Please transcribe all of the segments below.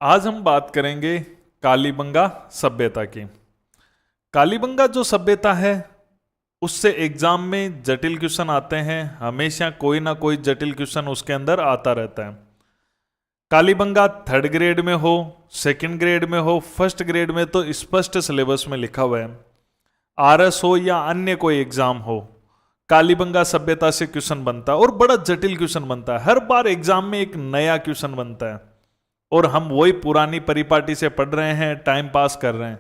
आज हम बात करेंगे कालीबंगा सभ्यता की। कालीबंगा जो सभ्यता है उससे एग्जाम में जटिल क्वेश्चन आते हैं, हमेशा कोई ना कोई जटिल क्वेश्चन उसके अंदर आता रहता है। कालीबंगा थर्ड ग्रेड में हो, सेकंड ग्रेड में हो, फर्स्ट ग्रेड में तो स्पष्ट सिलेबस में लिखा हुआ है। आरएस हो या अन्य कोई एग्जाम हो, कालीबंगा सभ्यता से क्वेश्चन बनता है और बड़ा जटिल क्वेश्चन बनता है। हर बार एग्जाम में एक नया क्वेश्चन बनता है और हम वही पुरानी परिपाटी से पढ़ रहे हैं, टाइम पास कर रहे हैं।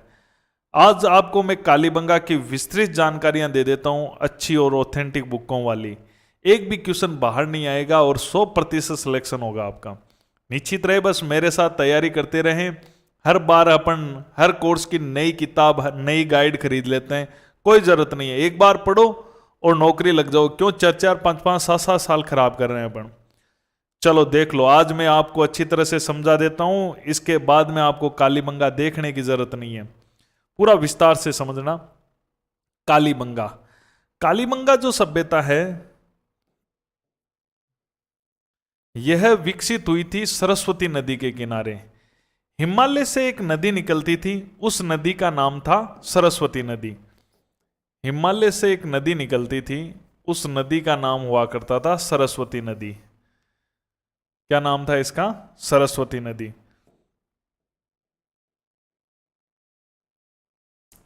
आज आपको मैं कालीबंगा की विस्तृत जानकारियां दे देता हूं, अच्छी और ऑथेंटिक बुकों वाली। एक भी क्वेश्चन बाहर नहीं आएगा और 100% सिलेक्शन होगा आपका। निश्चित रहे, बस मेरे साथ तैयारी करते रहें। हर बार अपन हर कोर्स की नई किताब, नई गाइड खरीद लेते हैं, कोई जरूरत नहीं है। एक बार पढ़ो और नौकरी लग जाओ, क्यों 4-4, 5-5, 7-7 साल खराब कर रहे हैं अपन। चलो देख लो, आज मैं आपको अच्छी तरह से समझा देता हूं, इसके बाद में आपको कालीबंगा देखने की जरूरत नहीं है, पूरा विस्तार से समझना। कालीबंगा कालीबंगा जो सभ्यता है यह विकसित हुई थी सरस्वती नदी के किनारे। हिमालय से एक नदी निकलती थी, उस नदी का नाम था सरस्वती नदी। हिमालय से एक नदी निकलती थी, उस नदी का नाम हुआ करता था सरस्वती नदी। क्या नाम था इसका? सरस्वती नदी।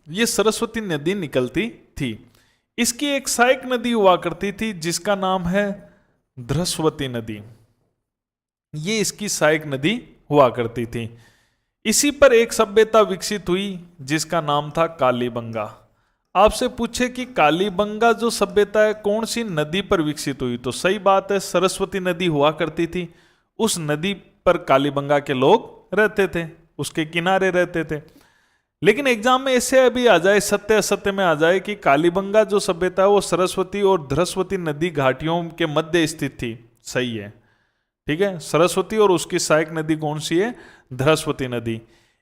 ये सरस्वती नदी निकलती थी। इसकी एक सहायक नदी हुआ करती थी जिसका नाम है धृस्वती नदी। ये इसकी सहायक नदी हुआ करती थी। इसी पर एक सभ्यता विकसित हुई जिसका नाम था कालीबंगा। आपसे पूछे कि कालीबंगा जो सभ्यता है कौन सी नदी पर विकसित हुई, तो सही बात है, सरस्वती नदी हुआ करती थी। उस नदी पर कालीबंगा के लोग रहते थे, उसके किनारे रहते थे। लेकिन एग्जाम में ऐसे अभी आ जाए, सत्य असत्य में आ जाए कि कालीबंगा जो सभ्यता है वो सरस्वती और धृस्वती नदी घाटियों के मध्य स्थित थी। सही है, ठीक है। सरस्वती और उसकी सहायक नदी कौन सी है? धृस्वती नदी।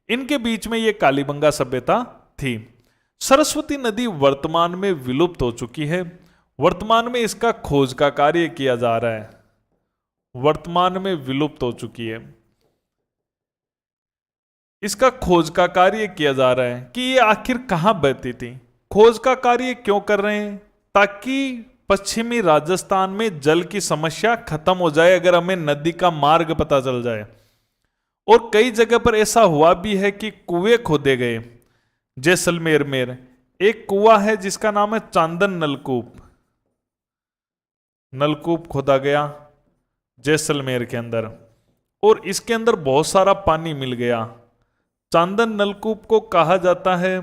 इनके बीच में ये कालीबंगा सभ्यता थी। सरस्वती नदी वर्तमान में विलुप्त हो चुकी है। वर्तमान में इसका खोज का कार्य किया जा रहा है। वर्तमान में विलुप्त हो चुकी है, इसका खोज का कार्य किया जा रहा है कि ये आखिर कहां बहती थी। खोज का कार्य क्यों कर रहे हैं? ताकि पश्चिमी राजस्थान में जल की समस्या खत्म हो जाए, अगर हमें नदी का मार्ग पता चल जाए। और कई जगह पर ऐसा हुआ भी है कि कुएं खोदे गए। जैसलमेर में एक कुआं है जिसका नाम है चांदन नलकूप। नलकूप खोदा गया जैसलमेर के अंदर और इसके अंदर बहुत सारा पानी मिल गया। चांदन नलकूप को कहा जाता है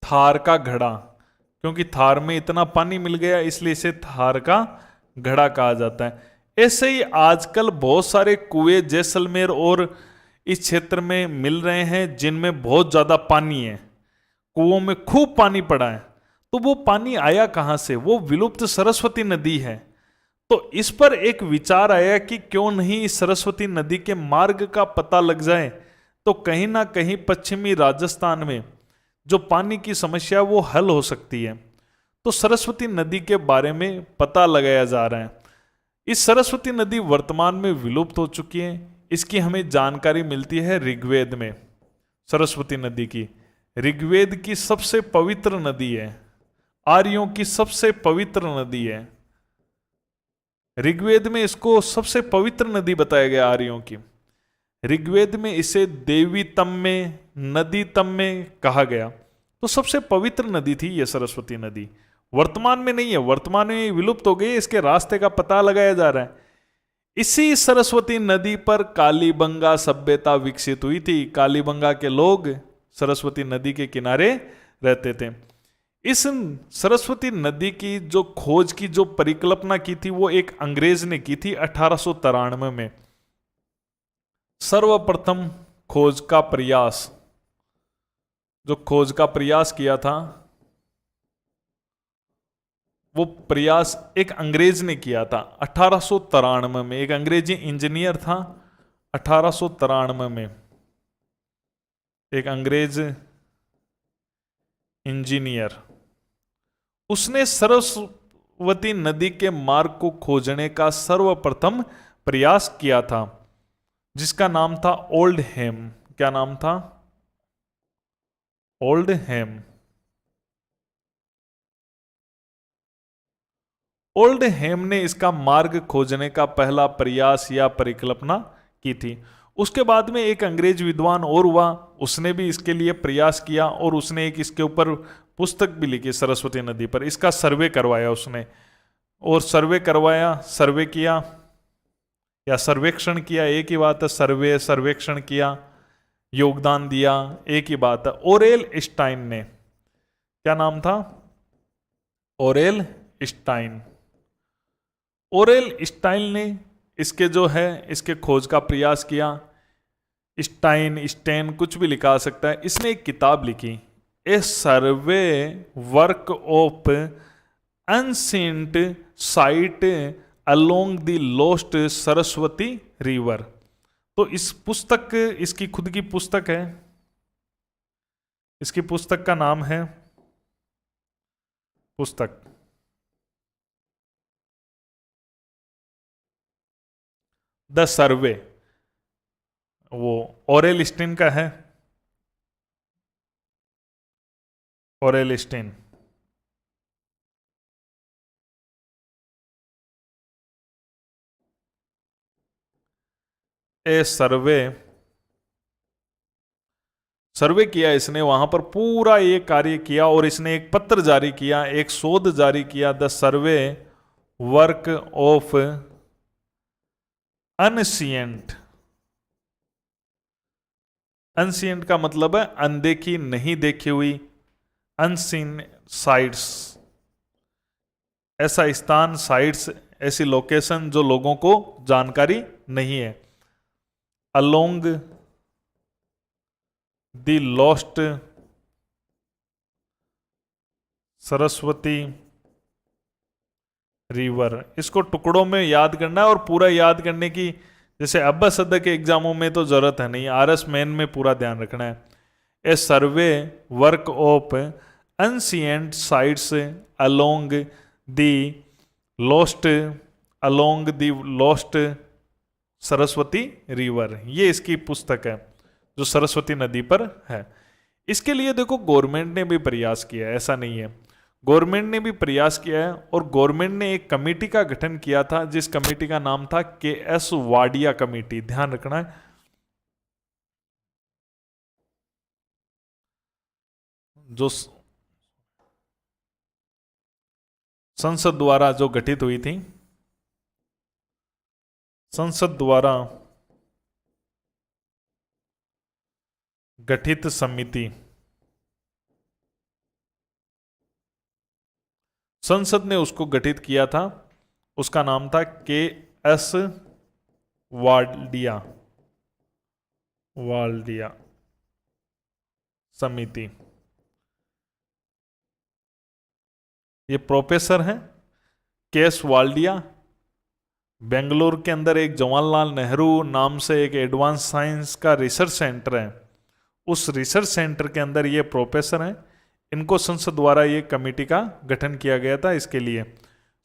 थार का घड़ा, क्योंकि थार में इतना पानी मिल गया इसलिए इसे थार का घड़ा कहा जाता है। ऐसे ही आजकल बहुत सारे कुएं जैसलमेर और इस क्षेत्र में मिल रहे हैं जिनमें बहुत ज्यादा पानी है, कुओं में खूब पानी पड़ा है। तो वो पानी आया कहां से? वो विलुप्त सरस्वती नदी है। तो इस पर एक विचार आया कि क्यों नहीं इस सरस्वती नदी के मार्ग का पता लग जाए, तो कहीं ना कहीं पश्चिमी राजस्थान में जो पानी की समस्या वो हल हो सकती है। तो सरस्वती नदी के बारे में पता लगाया जा रहा है। इस सरस्वती नदी वर्तमान में विलुप्त हो चुकी है। इसकी हमें जानकारी मिलती है ऋग्वेद में। सरस्वती नदी की ऋग्वेद की सबसे पवित्र नदी है, आर्यों की सबसे पवित्र नदी है। ऋग्वेद में इसको सबसे पवित्र नदी बताया गया आर्यों की। ऋग्वेद में इसे देवी तम में, नदी तम में कहा गया। तो सबसे पवित्र नदी थी यह सरस्वती नदी। वर्तमान में नहीं है, वर्तमान में विलुप्त हो गई, इसके रास्ते का पता लगाया जा रहा है। इसी सरस्वती नदी पर कालीबंगा सभ्यता विकसित हुई थी। कालीबंगा के लोग सरस्वती नदी के किनारे रहते थे। इस सरस्वती नदी की जो खोज की, जो परिकल्पना की थी, वो एक अंग्रेज ने की थी 1893 में। सर्वप्रथम खोज का प्रयास, जो खोज का प्रयास किया था वो प्रयास एक अंग्रेज ने किया था 1893 में। एक अंग्रेजी इंजीनियर था 1893 में, एक अंग्रेज इंजीनियर, उसने सरस्वती नदी के मार्ग को खोजने का सर्वप्रथम प्रयास किया था। जिसका नाम था ओल्ड हेम। क्या नाम था? ओल्ड हेम। ओल्ड हेम ने इसका मार्ग खोजने का पहला प्रयास या परिकल्पना की थी। उसके बाद में एक अंग्रेज विद्वान और हुआ, उसने भी इसके लिए प्रयास किया और उसने एक इसके ऊपर पुस्तक भी लिखी सरस्वती नदी पर। इसका सर्वे करवाया उसने, और सर्वे करवाया, सर्वे किया या सर्वेक्षण किया, एक ही बात है। सर्वे सर्वेक्षण किया, योगदान दिया, एक ही बात है। ओरेल स्टाइन ने, क्या नाम था? Aurel Stine. ओरेल स्टाइन ने इसके जो है इसके खोज का प्रयास किया। स्टाइन, स्टेन, कुछ भी लिखा सकता है। इसने एक किताब लिखी, a survey work of ancient site along the lost Saraswati river. तो इस पुस्तक, इसकी खुद की पुस्तक है, इसकी पुस्तक का नाम है पुस्तक द सर्वे। वो ओरेल स्टेन का है, ओरेल स्टेन। ए सर्वे, सर्वे किया इसने, वहां पर पूरा ये कार्य किया और इसने एक पत्र जारी किया, एक शोध जारी किया, द सर्वे वर्क ऑफ अनसियंट। अनसियंट का मतलब है अनदेखी, नहीं देखी हुई। अनसीन साइट्स, ऐसा स्थान, साइट्स ऐसी लोकेशन जो लोगों को जानकारी नहीं है। Along the lost Saraswati river. इसको टुकड़ों में याद करना है, और पूरा याद करने की, जैसे अब्बा सद्दा के एग्जामों में तो जरूरत है नहीं, आरएस मेन में पूरा ध्यान रखना है। A survey work of ancient sites along the lost, along the lost Saraswati river, ये इसकी पुस्तक है जो सरस्वती नदी पर है। इसके लिए देखो गवर्नमेंट ने भी प्रयास किया है, ऐसा नहीं है, गवर्नमेंट ने भी प्रयास किया है। और गवर्नमेंट ने एक कमेटी का गठन किया था, जिस कमेटी का नाम था KS वाडिया कमेटी। ध्यान रखना है, जो संसद द्वारा जो गठित हुई थी, संसद द्वारा गठित समिति, संसद ने उसको गठित किया था, उसका नाम था KS वाडिया, वाडिया समिति। ये प्रोफेसर हैं KS वाडिया। बेंगलुरु के अंदर एक जवाहरलाल नेहरू नाम से एक एडवांस साइंस का रिसर्च सेंटर है, उस रिसर्च सेंटर के अंदर ये प्रोफेसर हैं। इनको संसद द्वारा ये कमेटी का गठन किया गया था, इसके लिए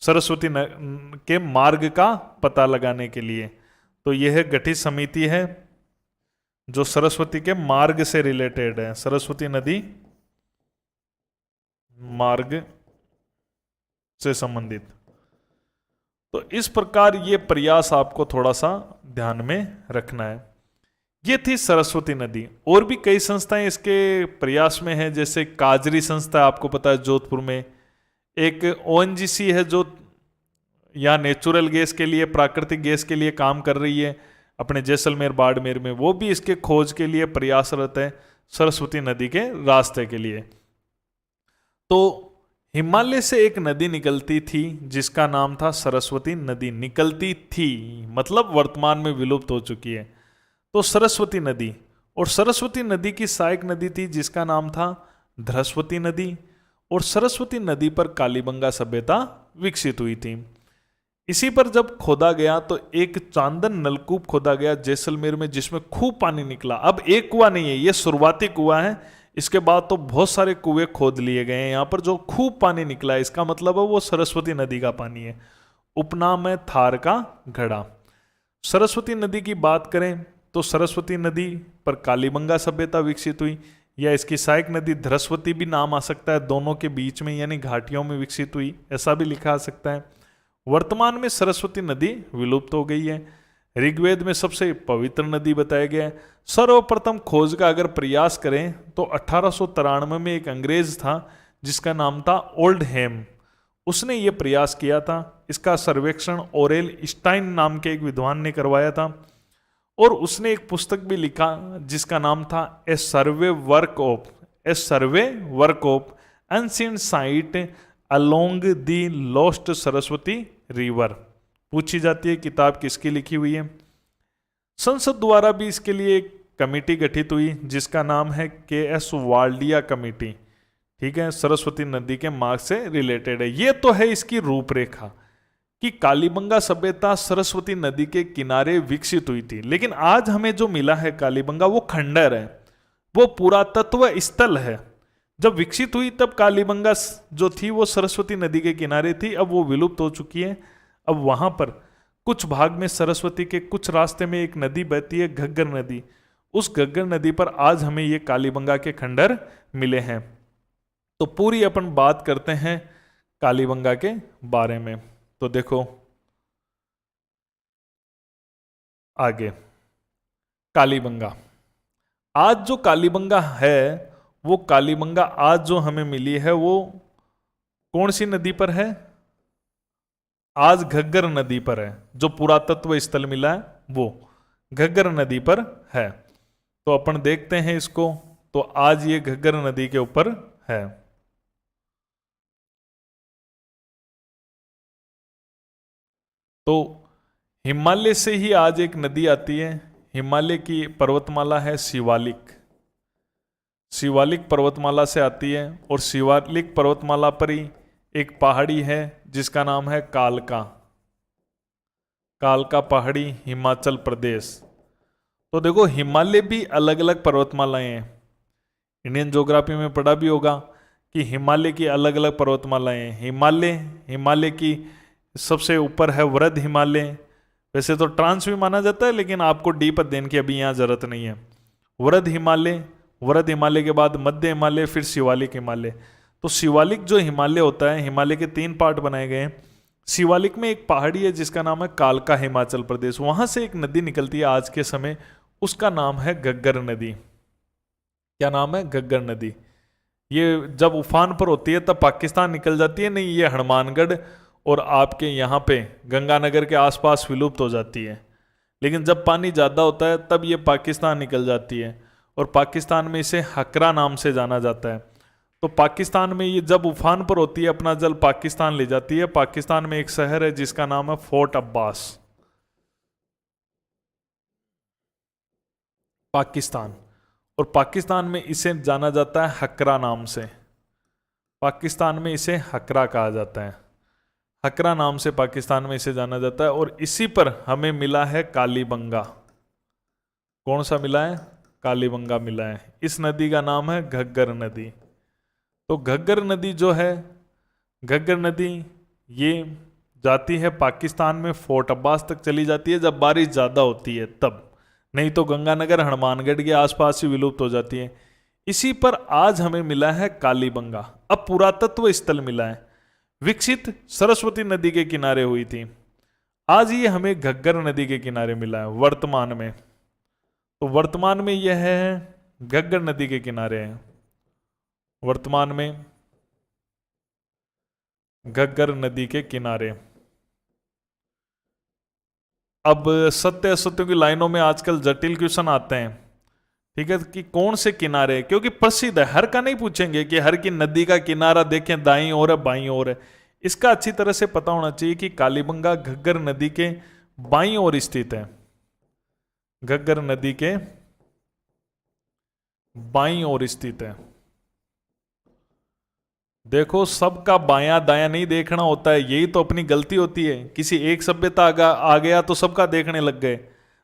सरस्वती के मार्ग का पता लगाने के लिए। तो यह गठित समिति है जो सरस्वती के मार्ग से रिलेटेड है, सरस्वती नदी मार्ग से संबंधित। तो इस प्रकार ये प्रयास आपको थोड़ा सा ध्यान में रखना है। ये थी सरस्वती नदी। और भी कई संस्थाएं इसके प्रयास में हैं, जैसे काजरी संस्था, आपको पता है जोधपुर में। एक ONGC है जो यहाँ नेचुरल गैस के लिए, प्राकृतिक गैस के लिए काम कर रही है अपने जैसलमेर बाड़मेर में, वो भी इसके खोज के लिए प्रयासरत है सरस्वती नदी के रास्ते के लिए। तो हिमालय से एक नदी निकलती थी जिसका नाम था सरस्वती नदी। निकलती थी मतलब वर्तमान में विलुप्त हो चुकी है। तो सरस्वती नदी, और सरस्वती नदी की सहायक नदी थी जिसका नाम था धृस्वती नदी, और सरस्वती नदी पर कालीबंगा सभ्यता विकसित हुई थी। इसी पर जब खोदा गया तो एक चांदन नलकूप खोदा गया जैसलमेर में, जिसमें खूब पानी निकला। अब एक कुआं नहीं है, ये शुरुआती कुआं है, इसके बाद तो बहुत सारे कुएं खोद लिए गए हैं। यहाँ पर जो खूब पानी निकला है, इसका मतलब है वो सरस्वती नदी का पानी है। उपनाम है थार का घड़ा। सरस्वती नदी की बात करें तो सरस्वती नदी पर कालीबंगा सभ्यता विकसित हुई, या इसकी सहायक नदी धरस्वती भी नाम आ सकता है, दोनों के बीच में यानी घाटियों में विकसित हुई, ऐसा भी लिखा आ सकता है। वर्तमान में सरस्वती नदी विलुप्त हो गई है। ऋग्वेद में सबसे पवित्र नदी बताया गया है। सर्वप्रथम खोज का अगर प्रयास करें तो 1893 में एक अंग्रेज था जिसका नाम था ओल्डहेम, उसने ये प्रयास किया था। इसका सर्वेक्षण ओरेल स्टाइन नाम के एक विद्वान ने करवाया था, और उसने एक पुस्तक भी लिखा जिसका नाम था a survey work of ancient site along the lost Saraswati river. पूछी जाती है किताब किसकी लिखी हुई है। संसद द्वारा भी इसके लिए एक कमेटी गठित हुई जिसका नाम है KS वाल्डिया कमेटी। ठीक है, सरस्वती नदी के मार्ग से रिलेटेड है। ये तो है इसकी रूपरेखा कि कालीबंगा सभ्यता सरस्वती नदी के किनारे विकसित हुई थी, लेकिन आज हमें जो मिला है कालीबंगा वो खंडर है, वो पुरातत्व स्थल है। जब विकसित हुई तब कालीबंगा जो थी वो सरस्वती नदी के किनारे थी, अब वो विलुप्त हो चुकी है। अब वहां पर कुछ भाग में सरस्वती के कुछ रास्ते में एक नदी बहती है, घग्गर नदी। उस घग्गर नदी पर आज हमें ये कालीबंगा के खंडर मिले हैं। तो पूरी अपन बात करते हैं कालीबंगा के बारे में। तो देखो आगे, कालीबंगा। आज जो कालीबंगा है वो कालीबंगा आज जो हमें मिली है वो कौन सी नदी पर है? आज घग्गर नदी पर है। जो पुरातत्व स्थल मिला है वो घग्गर नदी पर है। तो अपन देखते हैं इसको। तो आज ये घग्गर नदी के ऊपर है। तो हिमालय से ही आज एक नदी आती है। हिमालय की पर्वतमाला है शिवालिक। शिवालिक पर्वतमाला से आती है, और शिवालिक पर्वतमाला पर ही एक पहाड़ी है जिसका नाम है कालका। कालका पहाड़ी, हिमाचल प्रदेश। तो देखो हिमालय भी अलग अलग पर्वतमालाएं हैं। इंडियन ज्योग्राफी में पढ़ा भी होगा कि हिमालय की अलग अलग पर्वतमालाएं हैं। हिमालय की सबसे ऊपर है वृद्ध हिमालय। वैसे तो ट्रांस भी माना जाता है, लेकिन आपको डीप अध्ययन की अभी यहाँ जरूरत नहीं है। वृद्ध हिमालय के बाद मध्य हिमालय, फिर शिवालिक हिमालय। तो शिवालिक जो हिमालय होता है, हिमालय के 3 पार्ट बनाए गए हैं। शिवालिक में एक पहाड़ी है जिसका नाम है कालका, हिमाचल प्रदेश। वहां से एक नदी निकलती है आज के समय, उसका नाम है घग्गर नदी। क्या नाम है? घग्गर नदी। ये जब उफान पर होती है तब पाकिस्तान निकल जाती है, नहीं ये हनुमानगढ़ और आपके यहाँ पे गंगानगर के आसपास विलुप्त हो जाती है। लेकिन जब पानी ज़्यादा होता है तब ये पाकिस्तान निकल जाती है, और पाकिस्तान में इसे हकरा नाम से जाना जाता है। तो पाकिस्तान में ये जब उफान पर होती है अपना जल पाकिस्तान ले जाती है। पाकिस्तान में एक शहर है जिसका नाम है फोर्ट अब्बास। पाकिस्तान, और पाकिस्तान में इसे जाना जाता है हकरा नाम से। पाकिस्तान में इसे हकरा कहा जाता है। हकरा नाम से पाकिस्तान में इसे जाना जाता है, और इसी पर हमें मिला है कालीबंगा। कौन सा मिला है? कालीबंगा मिला है। इस नदी का नाम है घग्गर नदी। तो घग्गर नदी जो है, घग्गर नदी ये जाती है पाकिस्तान में, फोर्ट अब्बास तक चली जाती है जब बारिश ज़्यादा होती है तब, नहीं तो गंगानगर हनुमानगढ़ के आसपास ही विलुप्त हो जाती है। इसी पर आज हमें मिला है कालीबंगा। अब पुरातत्व स्थल मिला है, विकसित सरस्वती नदी के किनारे हुई थी, आज ये हमें घग्गर नदी के किनारे मिला है वर्तमान में। तो वर्तमान में यह है घग्गर नदी के किनारे है। वर्तमान में घग्गर नदी के किनारे। अब सत्य असत्यों की लाइनों में आजकल जटिल क्वेश्चन आते हैं, ठीक है, कि कौन से किनारे, क्योंकि प्रसिद्ध है, हर का नहीं पूछेंगे कि हर की नदी का किनारा देखें दाईं ओर है बाईं ओर है। इसका अच्छी तरह से पता होना चाहिए कि कालीबंगा घग्गर नदी के बाईं ओर स्थित है। घग्गर नदी के बाईं ओर स्थित है। देखो सबका बायां दायां नहीं देखना होता है, यही तो अपनी गलती होती है। किसी एक सभ्यता आ गया तो सबका देखने लग गए।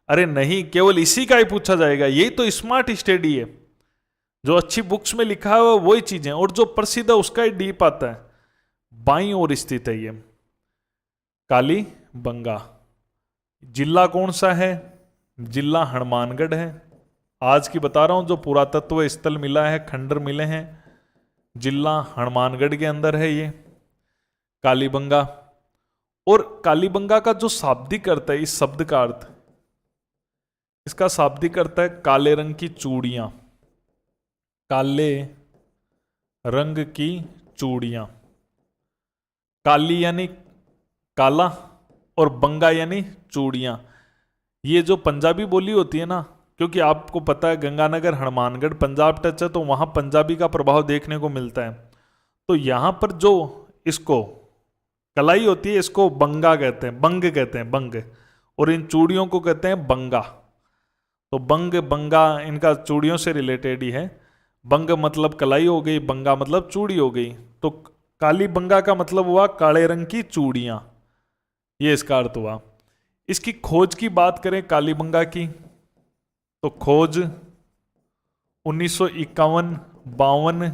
अरे नहीं, केवल इसी का ही पूछा जाएगा। यही तो स्मार्ट स्टडी है। जो अच्छी बुक्स में लिखा हुआ वही चीजें, और जो प्रसिद्ध है उसका ही डीप आता है। बाईं ओर स्थित है ये कालीबंगा। जिला कौन सा है? जिला हनुमानगढ़ है। आज की बता रहा हूं, जो पुरातत्व स्थल मिला है, खंडर मिले हैं, जिला हनुमानगढ़ के अंदर है ये कालीबंगा। और कालीबंगा का जो शाब्दिक अर्थ है, इस शब्द का अर्थ, इसका शाब्दिक अर्थ है काले रंग की चूड़ियां, काले रंग की चूड़ियां। काली यानी काला और बंगा यानी चूड़ियां। ये जो पंजाबी बोली होती है ना, क्योंकि आपको पता है गंगानगर हनुमानगढ़ पंजाब टच है, तो वहां पंजाबी का प्रभाव देखने को मिलता है। तो यहां पर जो इसको कलाई होती है, इसको बंगा कहते हैं, बंग कहते हैं, बंग। और इन चूड़ियों को कहते हैं बंगा। तो बंग बंगा इनका चूड़ियों से रिलेटेड ही है। बंग मतलब कलाई हो गई, बंगा मतलब चूड़ी हो गई। तो काली बंगा का मतलब हुआ काले रंग की चूड़ियां, ये इसका अर्थ हुआ। इसकी खोज की बात करें कालीबंगा की, तो खोज 1951-52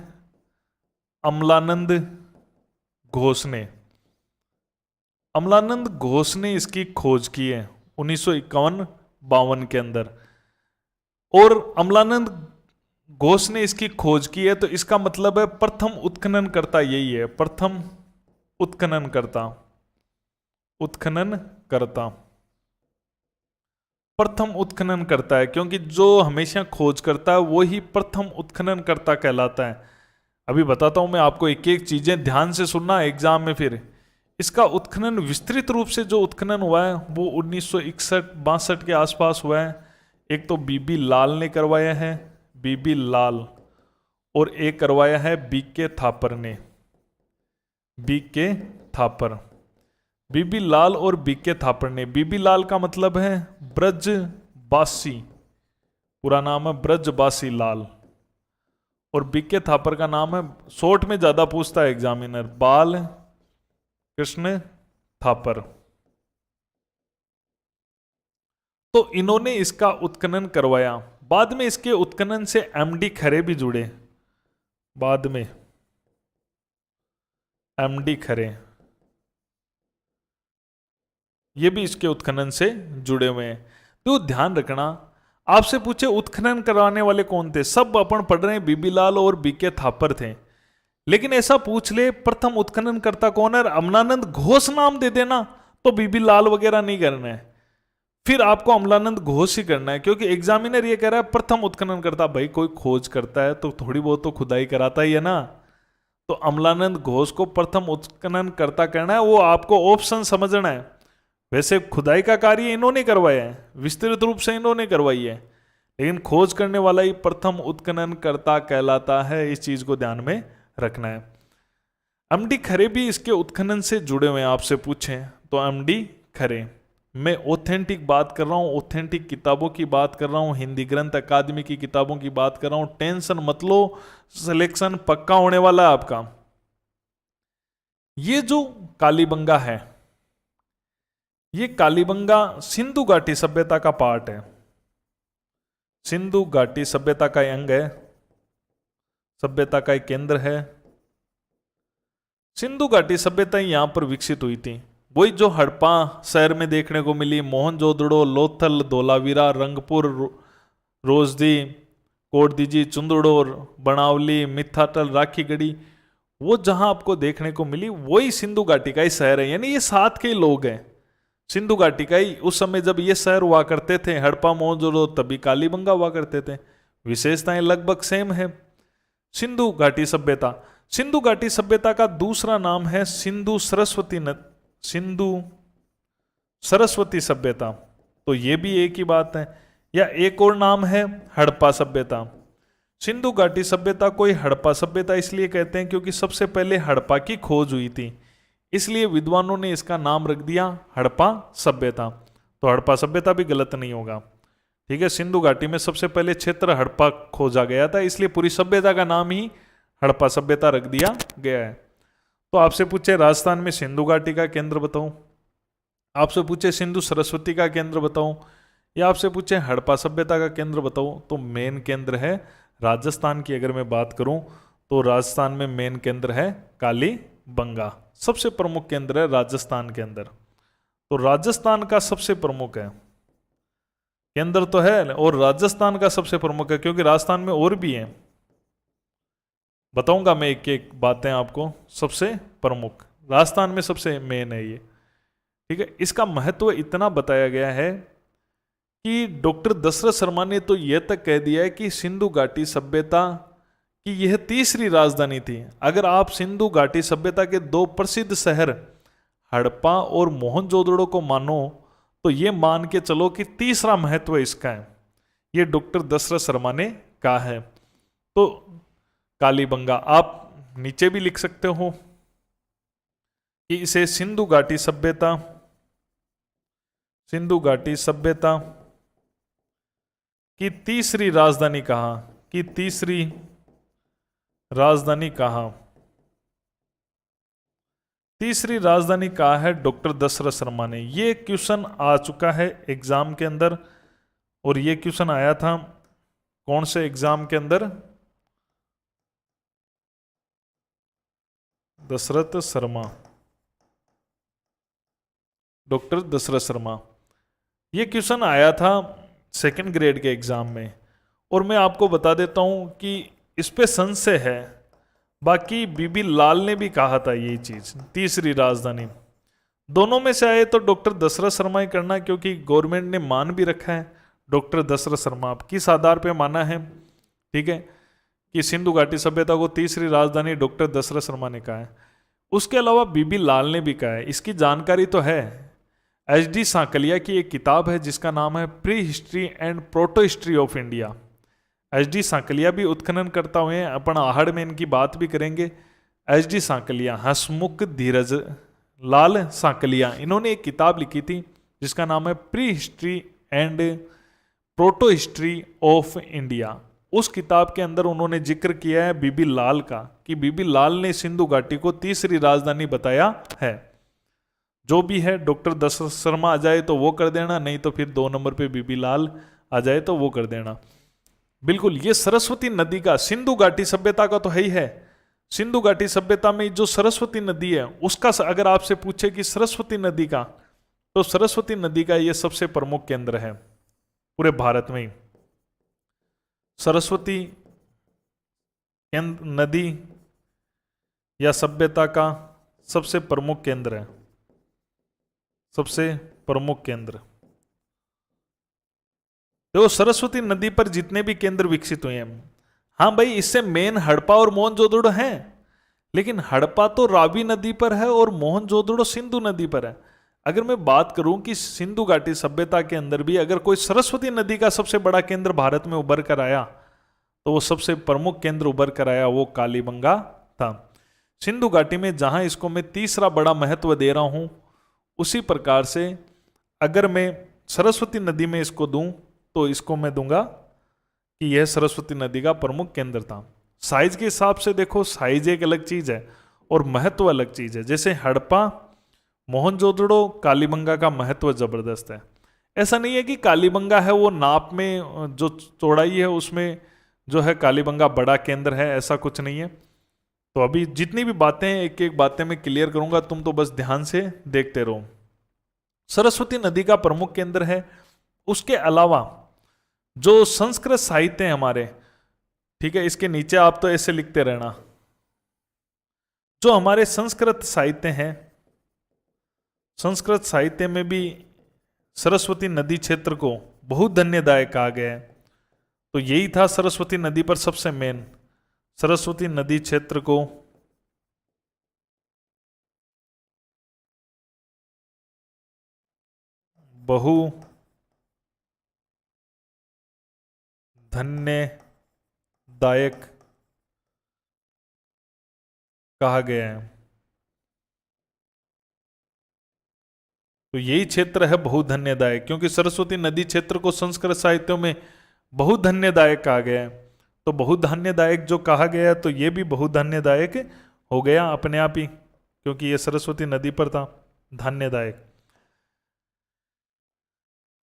अमलानंद घोष ने इसकी खोज की है 1951-52 के अंदर। और अमलानंद घोष ने इसकी खोज की है, तो इसका मतलब है प्रथम उत्खननकर्ता यही है, प्रथम उत्खननकर्ता, प्रथम उत्खनन करता है, क्योंकि जो हमेशा खोज करता है वो ही प्रथम उत्खनन करता कहलाता है। अभी बताता हूं मैं आपको, एक एक चीजें ध्यान से सुनना एग्जाम में। फिर इसका उत्खनन विस्तृत रूप से जो उत्खनन हुआ है वो 1961-62 के आसपास हुआ है। एक तो बीबी लाल ने करवाया है, बीबी लाल, और एक करवाया है बीके थापर ने, बीके थापर। बीबी लाल और बीके थापर ने। बीबी लाल का मतलब है ब्रजबासी, पूरा नाम है ब्रजबासी लाल। और बीके थापर का नाम है, शॉर्ट में ज्यादा पूछता है एग्जामिनर, बाल कृष्ण थापर। तो इन्होंने इसका उत्खनन करवाया। बाद में इसके उत्खनन से एमडी खरे भी जुड़े, बाद में एमडी खरे, ये भी इसके उत्खनन से जुड़े हुए हैं। तो ध्यान रखना, आपसे पूछे उत्खनन करवाने वाले कौन थे, सब अपन पढ़ रहे हैं बीबी लाल और बीके थापर थे। लेकिन ऐसा पूछ ले प्रथम उत्खनन करता कौन है, अमलानंद घोष नाम दे देना, तो बीबी लाल वगैरह नहीं करना है, फिर आपको अमलानंद घोष ही करना है। क्योंकि एग्जामिनर ये कह रहा है प्रथम उत्खनन करता, भाई कोई खोज करता है तो थोड़ी बहुत तो खुदाई कराता ही है ना। तो अमलानंद घोष को प्रथम उत्खनन करता करना है, वो आपको ऑप्शन समझना है। वैसे खुदाई का कार्य इन्होंने करवाया है, विस्तृत रूप से इन्होंने करवाई है, लेकिन खोज करने वाला ही प्रथम उत्खनन करता कहलाता है। इस चीज को ध्यान में रखना है। एमडी खरे भी इसके उत्खनन से जुड़े हुए हैं, आपसे पूछें तो एमडी खरे। मैं ऑथेंटिक बात कर रहा हूं, ऑथेंटिक किताबों की बात कर रहा हूं, हिंदी ग्रंथ अकादमी की किताबों की बात कर रहा हूं। टेंशन मत लो, सिलेक्शन पक्का होने वाला है आपका। ये जो कालीबंगा है, ये कालीबंगा सिंधु घाटी सभ्यता का पार्ट है, सिंधु घाटी सभ्यता का अंग है, सभ्यता का एक केंद्र है। सिंधु घाटी सभ्यता यहां पर विकसित हुई थी, वही जो हड़प्पा शहर में देखने को मिली, मोहनजोदड़ो, लोथल, धोलावीरा, रंगपुर, रोजदी, कोटदीजी, चुंदड़ो, बनावली, मिथाटल, राखीगढ़ी, वो जहां आपको देखने को मिली वही सिंधु घाटी का ही शहर है। यानी ये साथ के लोग हैं, सिंधु घाटी का ही। उस समय जब ये शहर हुआ करते थे, हड़प्पा मोहनजोदड़ो, तभी कालीबंगा हुआ करते थे। विशेषताएं लगभग सेम है। सिंधु घाटी सभ्यता, सिंधु घाटी सभ्यता का दूसरा नाम है सिंधु सरस्वती सभ्यता, तो ये भी एक ही बात है। या एक और नाम है हड़प्पा सभ्यता। सिंधु घाटी सभ्यता को हड़प्पा सभ्यता इसलिए कहते हैं क्योंकि सबसे पहले हड़प्पा की खोज हुई थी, इसलिए विद्वानों ने इसका नाम रख दिया हड़प्पा सभ्यता। तो हड़प्पा सभ्यता भी गलत नहीं होगा, ठीक है। सिंधु घाटी में सबसे पहले क्षेत्र हड़प्पा खोजा गया था, इसलिए पूरी सभ्यता का नाम ही हड़प्पा सभ्यता रख दिया गया है। तो आपसे पूछे राजस्थान में सिंधु घाटी का केंद्र बताऊं, आपसे पूछे सिंधु सरस्वती का केंद्र बताऊं, या आपसे पूछे हड़प्पा सभ्यता का केंद्र बताऊं, तो मेन केंद्र है राजस्थान की। अगर मैं बात करूं तो राजस्थान में मेन केंद्र है कालीबंगा, सबसे प्रमुख केंद्र है राजस्थान के अंदर। तो राजस्थान का सबसे प्रमुख है केंद्र तो है, और राजस्थान का सबसे प्रमुख है, क्योंकि राजस्थान में और भी हैं, बताऊंगा मैं एक एक बातें आपको। सबसे प्रमुख राजस्थान में सबसे मेन है ये, ठीक है। इसका महत्व इतना बताया गया है कि डॉक्टर दशरथ शर्मा ने तो यह तक कह दिया है कि सिंधु घाटी सभ्यता की यह तीसरी राजधानी थी। अगर आप सिंधु घाटी सभ्यता के दो प्रसिद्ध शहर हड़प्पा और मोहनजोदड़ो को मानो, तो ये मान के चलो कि तीसरा महत्व इसका है। ये डॉक्टर दशरथ शर्मा ने कहा है। तो कालीबंगा आप नीचे भी लिख सकते हो कि इसे सिंधु घाटी सभ्यता, सिंधु घाटी सभ्यता की तीसरी राजधानी कहा, कि तीसरी राजधानी कहा, तीसरी राजधानी कहा है डॉक्टर दशरथ शर्मा ने। ये क्वेश्चन आ चुका है एग्जाम के अंदर, और ये क्वेश्चन आया था कौन से एग्जाम के अंदर? दशरथ शर्मा, डॉक्टर दशरथ शर्मा। ये क्वेश्चन आया था सेकंड ग्रेड के एग्जाम में, और मैं आपको बता देता हूं कि इस पे संशय है। बाकी बीबी लाल ने भी कहा था ये चीज, तीसरी राजधानी। दोनों में से आए तो डॉक्टर दशरथ शर्मा ही करना, क्योंकि गवर्नमेंट ने मान भी रखा है डॉक्टर दशरथ शर्मा। आप किस आधार पे माना है, ठीक है, कि सिंधु घाटी सभ्यता को तीसरी राजधानी डॉक्टर दशरथ शर्मा ने कहा है। उसके अलावा बीबी लाल ने भी कहा है, इसकी जानकारी तो है। एच.डी. सांकलिया की एक किताब है जिसका नाम है pre history and proto history of India. H D. Sankalia भी उत्खनन करता हुए हैं, अपन आहड़ में इनकी बात भी करेंगे। एच.डी. सांकलिया, हसमुख धीरज लाल सांकलिया, इन्होंने एक किताब लिखी थी जिसका नाम है pre history and proto history of India. उस किताब के अंदर उन्होंने जिक्र किया है बीबी लाल का, कि बीबी लाल ने सिंधु घाटी को तीसरी राजधानी बताया है। जो भी है, डॉक्टर दशरथ शर्मा आ जाए तो वो कर देना, नहीं तो फिर 2 नंबर पे बीबी लाल आ जाए तो वो कर देना। बिल्कुल, ये सरस्वती नदी का, सिंधु घाटी सभ्यता का तो है ही है। सिंधु घाटी सभ्यता में जो सरस्वती नदी है उसका अगर आपसे पूछे कि सरस्वती नदी का, तो सरस्वती नदी का ये सबसे प्रमुख केंद्र है पूरे भारत में ही। सरस्वती नदी या सभ्यता का सबसे प्रमुख केंद्र है, सबसे प्रमुख केंद्र। देखो, सरस्वती नदी पर जितने भी केंद्र विकसित हुए हैं, हाँ भाई, इससे मेन हड़प्पा और मोहनजोदड़ो हैं, लेकिन हड़प्पा तो रावी नदी पर है और मोहनजोदड़ो सिंधु नदी पर है। अगर मैं बात करूं कि सिंधु घाटी सभ्यता के अंदर भी अगर कोई सरस्वती नदी का सबसे बड़ा केंद्र भारत में उभर कर आया, तो वो सबसे प्रमुख केंद्र उभर कर आया, वो कालीबंगा था। सिंधु घाटी में जहां इसको मैं तीसरा बड़ा महत्व दे रहा हूं, उसी प्रकार से अगर मैं सरस्वती नदी में इसको दूं, तो इसको मैं दूंगा कि यह सरस्वती नदी का प्रमुख केंद्र था। साइज के हिसाब से देखो, साइज एक अलग चीज है और महत्व अलग चीज है। जैसे हड़प्पा, मोहनजोदड़ो, कालीबंगा का महत्व जबरदस्त है। ऐसा नहीं है कि कालीबंगा है वो नाप में जो चौड़ाई है उसमें जो है कालीबंगा बड़ा केंद्र है, ऐसा कुछ नहीं है। तो अभी जितनी भी बातें हैं, एक एक बातें मैं क्लियर करूंगा, तुम तो बस ध्यान से देखते रहो। सरस्वती नदी का प्रमुख केंद्र है। उसके अलावा जो संस्कृत साहित्य है हमारे, ठीक है, इसके नीचे आप तो ऐसे लिखते रहना, जो हमारे संस्कृत साहित्य हैं, संस्कृत साहित्य में भी सरस्वती नदी क्षेत्र को बहुत धन्यदायक कहा गया है। तो यही था सरस्वती नदी पर सबसे मेन, सरस्वती नदी क्षेत्र को बहु धन्यदायक कहा गया है। तो यही क्षेत्र है बहुत धन्यदायक, क्योंकि सरस्वती नदी क्षेत्र को संस्कृत साहित्यों में बहुत धन्यदायक कहा गया है। तो बहुत धन्यदायक जो कहा गया, तो ये भी बहुत धन्यदायक हो गया अपने आप ही, क्योंकि ये सरस्वती नदी पर था, धन्यदायक।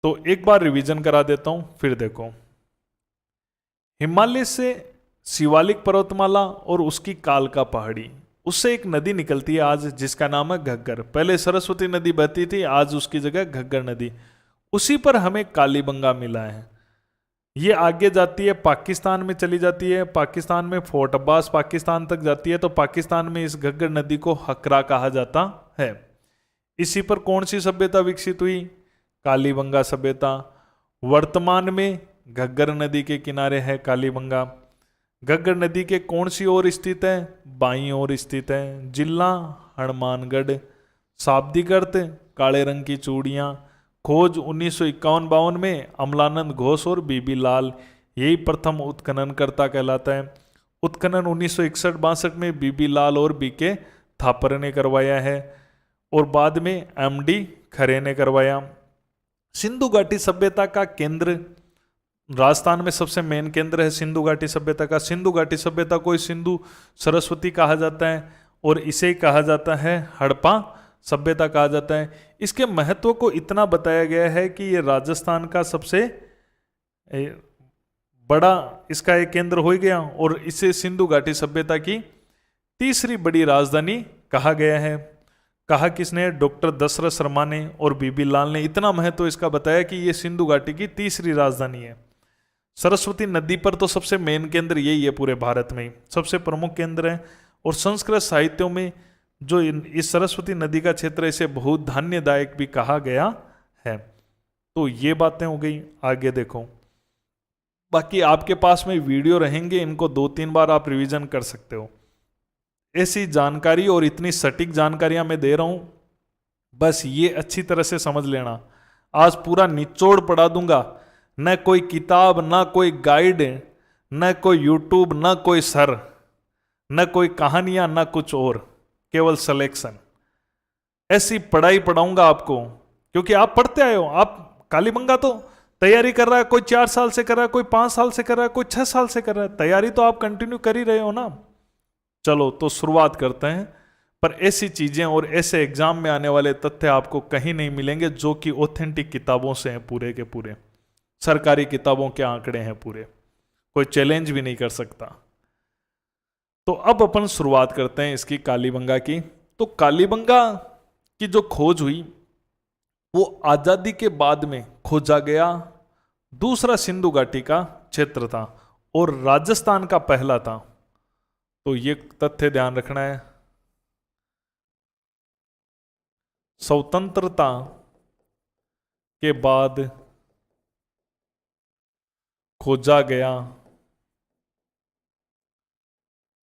तो एक बार रिवीजन करा देता हूं, फिर देखो। हिमालय से शिवालिक पर्वतमाला और उसकी कालका पहाड़ी, उससे एक नदी निकलती है आज, जिसका नाम है घग्गर। पहले सरस्वती नदी बहती थी, आज उसकी जगह घग्गर नदी। उसी पर हमें कालीबंगा मिला है। ये आगे जाती है, पाकिस्तान में चली जाती है, पाकिस्तान में फोर्ट अब्बास पाकिस्तान तक जाती है, तो पाकिस्तान में इस घग्गर नदी को हकरा कहा जाता है। इसी पर कौन सी सभ्यता विकसित हुई? कालीबंगा सभ्यता। वर्तमान में घग्गर नदी के किनारे है कालीबंगा। घग्गर नदी के कौन सी ओर स्थित है? बाईं ओर स्थित है। जिला हनुमानगढ़। शाब्दिक अर्थ काले रंग की चूड़ियाँ। खोज 1951-52 में अमलानंद घोष और बीबी लाल, यही प्रथम उत्खननकर्ता कहलाता है। उत्खनन 1961-62 में बीबी लाल और बीके थापर ने करवाया है और बाद में एमडी खरे ने करवाया। सिंधु घाटी सभ्यता का केंद्र राजस्थान में सबसे मेन केंद्र है सिंधु घाटी सभ्यता का। सिंधु घाटी सभ्यता को सिंधु सरस्वती कहा जाता है और इसे कहा जाता है हड़प्पा सभ्यता कहा जाता है। इसके महत्व को इतना बताया गया है कि ये राजस्थान का सबसे बड़ा इसका एक केंद्र हो गया और इसे सिंधु घाटी सभ्यता की तीसरी बड़ी राजधानी कहा गया है। कहा किसने? डॉक्टर दशरथ शर्मा ने और बीबी लाल ने। इतना महत्व इसका बताया कि ये सिंधु घाटी की तीसरी राजधानी है। सरस्वती नदी पर तो सबसे मेन केंद्र यही है, पूरे भारत में सबसे प्रमुख केंद्र है। और संस्कृत साहित्यों में जो इस सरस्वती नदी का क्षेत्र, इसे बहुत धान्यदायक भी कहा गया है। तो ये बातें हो गई। आगे देखो, बाकी आपके पास में वीडियो रहेंगे, इनको 2-3 बार आप रिवीजन कर सकते हो। ऐसी जानकारी और इतनी सटीक जानकारियां मैं दे रहा हूं, बस ये अच्छी तरह से समझ लेना। आज पूरा निचोड़ पढ़ा दूंगा, न कोई किताब, न कोई गाइड, न कोई यूट्यूब, न कोई सर, न कोई कहानियां, न कुछ और, केवल सिलेक्शन। ऐसी पढ़ाई पढ़ाऊंगा आपको, क्योंकि आप पढ़ते आए हो। आप कालीबंगा तो तैयारी कर रहा है, कोई 4 साल से कर रहा है, कोई 5 साल से कर रहा है, कोई 6 साल से कर रहा है। तैयारी तो आप कंटिन्यू कर ही रहे हो ना। चलो तो शुरुआत करते हैं। पर ऐसी चीजें और ऐसे एग्जाम में आने वाले तथ्य आपको कहीं नहीं मिलेंगे जो कि ऑथेंटिक किताबों से हैं, पूरे के पूरे सरकारी किताबों के आंकड़े हैं पूरे, कोई चैलेंज भी नहीं कर सकता। तो अब अपन शुरुआत करते हैं इसकी कालीबंगा की। तो कालीबंगा की जो खोज हुई वो आजादी के बाद में खोजा गया दूसरा सिंधु घाटी का क्षेत्र था और राजस्थान का पहला था। तो ये तथ्य ध्यान रखना है। स्वतंत्रता के बाद खोजा गया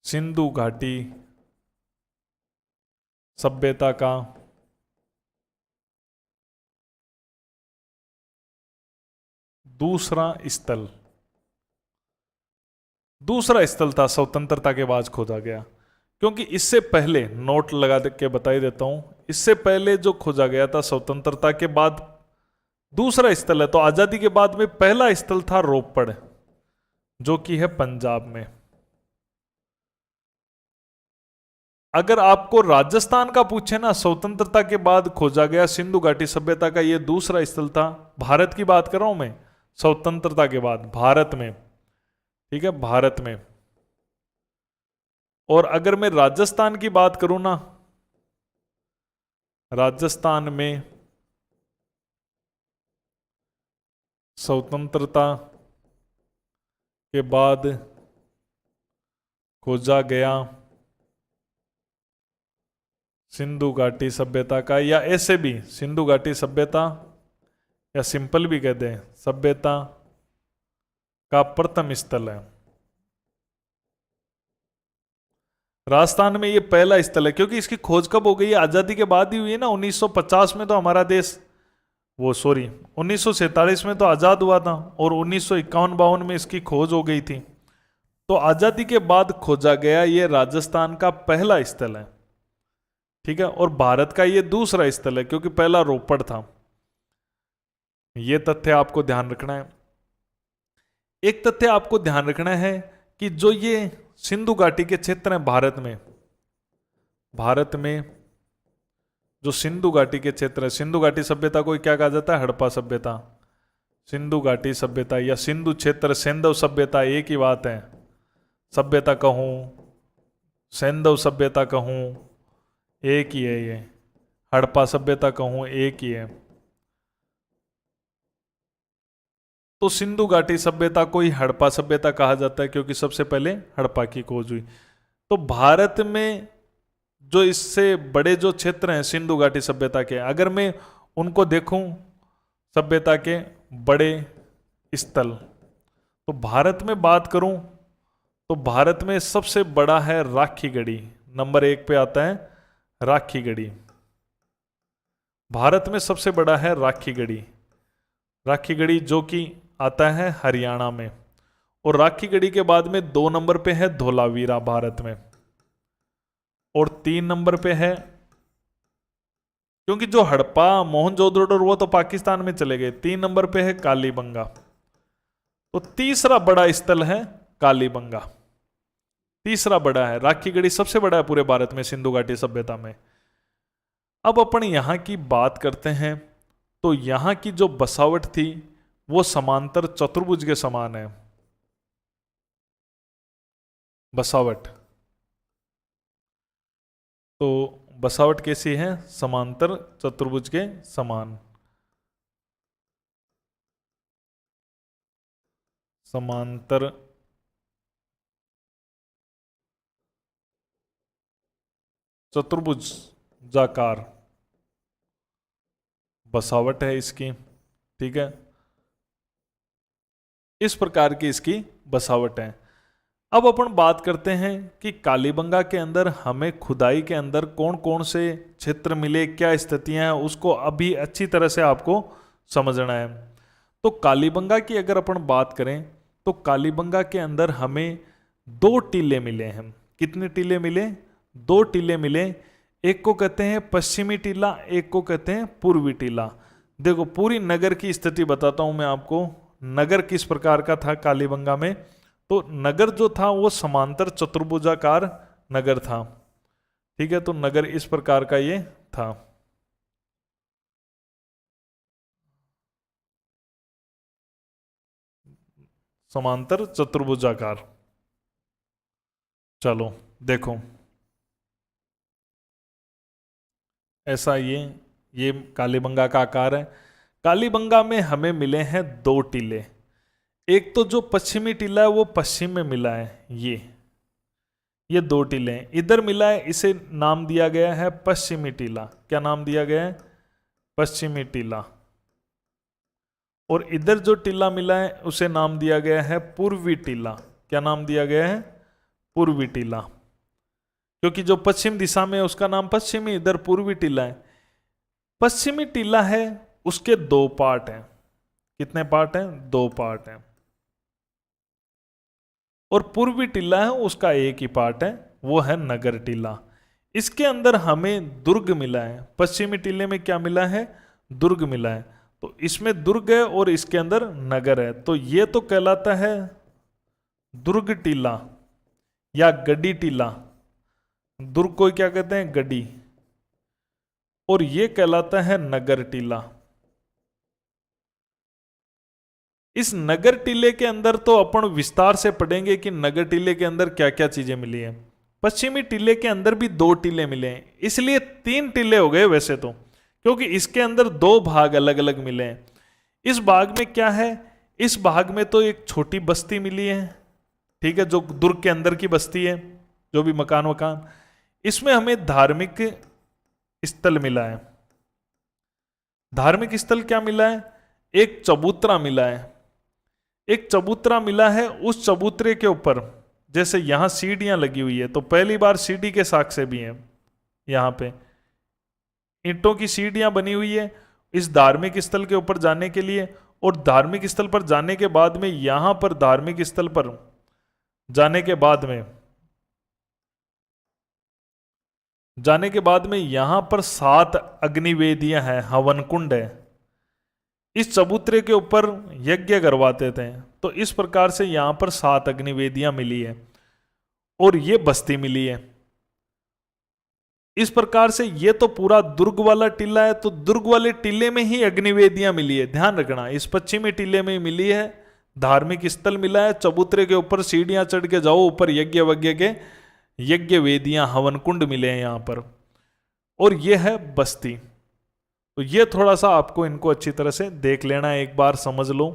सिंधु घाटी सभ्यता का दूसरा स्थल था, स्वतंत्रता के बाद खोजा गया। क्योंकि इससे पहले, नोट लगा के बता ही देता हूं, इससे पहले जो खोजा गया था स्वतंत्रता के बाद दूसरा स्थल है। तो आजादी के बाद में पहला स्थल था रोपड़, जो कि है पंजाब में। अगर आपको राजस्थान का पूछे ना, स्वतंत्रता के बाद खोजा गया सिंधु घाटी सभ्यता का ये दूसरा स्थल था। भारत की बात कर रहा हूं मैं, स्वतंत्रता के बाद भारत में, ठीक है, भारत में। और अगर मैं राजस्थान की बात करूं ना, राजस्थान में स्वतंत्रता के बाद खोजा गया सिंधु घाटी सभ्यता का, या ऐसे भी सिंधु घाटी सभ्यता, या सिंपल भी कहते हैं सभ्यता का प्रथम स्थल है। राजस्थान में ये पहला स्थल है। क्योंकि इसकी खोज कब हो गई है? आजादी के बाद ही हुई है ना। 1950 में तो हमारा देश, 1947 में तो आजाद हुआ था और 1951-52 में इसकी खोज हो गई थी। तो आजादी के बाद खोजा गया ये राजस्थान का पहला स्थल है, ठीक है। और भारत का ये दूसरा स्थल है, क्योंकि पहला रोपड़ था। ये तथ्य आपको ध्यान रखना है। एक तथ्य आपको ध्यान रखना है कि जो ये सिंधु घाटी के क्षेत्र हैं भारत में जो सिंधु घाटी के क्षेत्र है, सिंधु घाटी सभ्यता को क्या कहा जाता है? हड़प्पा सभ्यता। सिंधु घाटी सभ्यता या सिंधु क्षेत्र, सैंधव सभ्यता एक ही बात है। सभ्यता कहूं, सैंधव सभ्यता कहूं, एक ही है। ये हड़प्पा सभ्यता कहूं, एक ही है। तो सिंधु घाटी सभ्यता को ही हड़प्पा सभ्यता कहा जाता है, क्योंकि सबसे पहले हड़प्पा की खोज हुई। तो भारत में जो इससे बड़े जो क्षेत्र हैं सिंधु घाटी सभ्यता के, अगर मैं उनको देखूं सभ्यता के बड़े स्थल, तो भारत में बात करूं तो भारत में सबसे बड़ा है राखीगढ़ी, नंबर 1 पे आता है राखीगढ़ी। भारत में सबसे बड़ा है राखीगढ़ी, राखीगढ़ी जो कि आता है हरियाणा में। और राखीगढ़ी के बाद में 2 नंबर पे है धोलावीरा भारत में, और 3 नंबर पे है, क्योंकि जो हड़प्पा मोहनजोदड़ो वो तो पाकिस्तान में चले गए, 3 नंबर पे है कालीबंगा। तो तीसरा बड़ा स्थल है कालीबंगा, तीसरा बड़ा है। राखीगढ़ी सबसे बड़ा है पूरे भारत में सिंधु घाटी सभ्यता में। अब अपन यहां की बात करते हैं, तो यहां की जो बसावट थी वो समांतर चतुर्भुज के समान है। बसावट, तो बसावट कैसी है? समांतर चतुर्भुज के समान, समांतर चतुर्भुजाकार बसावट है इसकी, ठीक है, इस प्रकार की इसकी बसावट है। अब अपन बात करते हैं कि कालीबंगा के अंदर हमें खुदाई के अंदर कौन कौन से क्षेत्र मिले, क्या स्थितियां हैं, उसको अभी अच्छी तरह से आपको समझना है। तो कालीबंगा की अगर अपन बात करें तो कालीबंगा के अंदर हमें 2 टीले मिले हैं। कितने टीले मिले? 2 टीले मिले। एक को कहते हैं पश्चिमी टीला, एक को कहते हैं पूर्वी टीला। देखो पूरी नगर की स्थिति बताता हूं मैं आपको, नगर किस प्रकार का था कालीबंगा में। तो नगर जो था वो समांतर चतुर्भुजाकार नगर था, ठीक है। तो नगर इस प्रकार का ये था। समांतर चतुर्भुजाकार। चलो देखो ऐसा ये कालीबंगा का आकार है। कालीबंगा में हमें मिले हैं 2 टीले। एक तो जो पश्चिमी टीला है वो पश्चिम में मिला है, ये 2 टीले हैं। इधर मिला है, इसे नाम दिया गया है पश्चिमी टीला। क्या नाम दिया गया है? पश्चिमी टीला। और इधर जो टीला मिला है उसे नाम दिया गया है पूर्वी टीला। क्या नाम दिया गया है? पूर्वी टीला। क्योंकि जो पश्चिम दिशा में है उसका नाम पश्चिमी, इधर पूर्वी टीला है। पश्चिमी टीला है उसके 2 पार्ट हैं। कितने पार्ट हैं? 2 पार्ट हैं। और पूर्वी टीला है उसका एक ही पार्ट है, वो है नगर टीला। इसके अंदर हमें दुर्ग मिला है। पश्चिमी टीले में क्या मिला है? दुर्ग मिला है। तो इसमें दुर्ग है और इसके अंदर नगर है, तो ये तो कहलाता है दुर्ग टीला या गड्डी टीला। दुर्ग को क्या कहते हैं? गड्डी। और ये कहलाता है नगर टीला। इस नगर टीले के अंदर तो अपन विस्तार से पढ़ेंगे कि नगर टीले के अंदर क्या क्या चीजें मिली हैं। पश्चिमी टीले के अंदर भी 2 टीले मिले हैं, इसलिए 3 टीले हो गए वैसे तो, क्योंकि इसके अंदर 2 भाग अलग अलग मिले हैं। इस भाग में क्या है? इस भाग में तो एक छोटी बस्ती मिली है, ठीक है, जो दुर्ग के अंदर की बस्ती है, जो भी मकान। इसमें हमें धार्मिक स्थल मिला है। धार्मिक स्थल क्या मिला है? एक चबूतरा मिला है। एक चबूतरा मिला है, उस चबूतरे के ऊपर जैसे यहां सीढ़ियां लगी हुई है, तो पहली बार सीढ़ी के साक्ष्य भी हैं। यहां पे ईंटों की सीढ़ियां बनी हुई है इस धार्मिक स्थल के ऊपर जाने के लिए। और धार्मिक स्थल पर जाने के बाद में यहां पर धार्मिक स्थल पर जाने के बाद में यहां पर 7 अग्निवेदियां हैं, हवन कुंड है। इस चबूतरे के ऊपर यज्ञ करवाते थे। तो इस प्रकार से यहां पर 7 अग्निवेदियां मिली है और ये बस्ती मिली है। इस प्रकार से ये तो पूरा दुर्ग वाला टीला है, तो दुर्ग वाले टीले में ही अग्निवेदियां मिली है। ध्यान रखना, इस पश्चिमी टीले में मिली है, धार्मिक स्थल मिला है, चबूतरे के ऊपर सीढ़ियां चढ़ के जाओ, ऊपर यज्ञ वज्ञ के यज्ञ वेदियां हवन कुंड मिले हैं यहां पर, और यह है बस्ती। तो ये थोड़ा सा आपको इनको अच्छी तरह से देख लेना है, एक बार समझ लो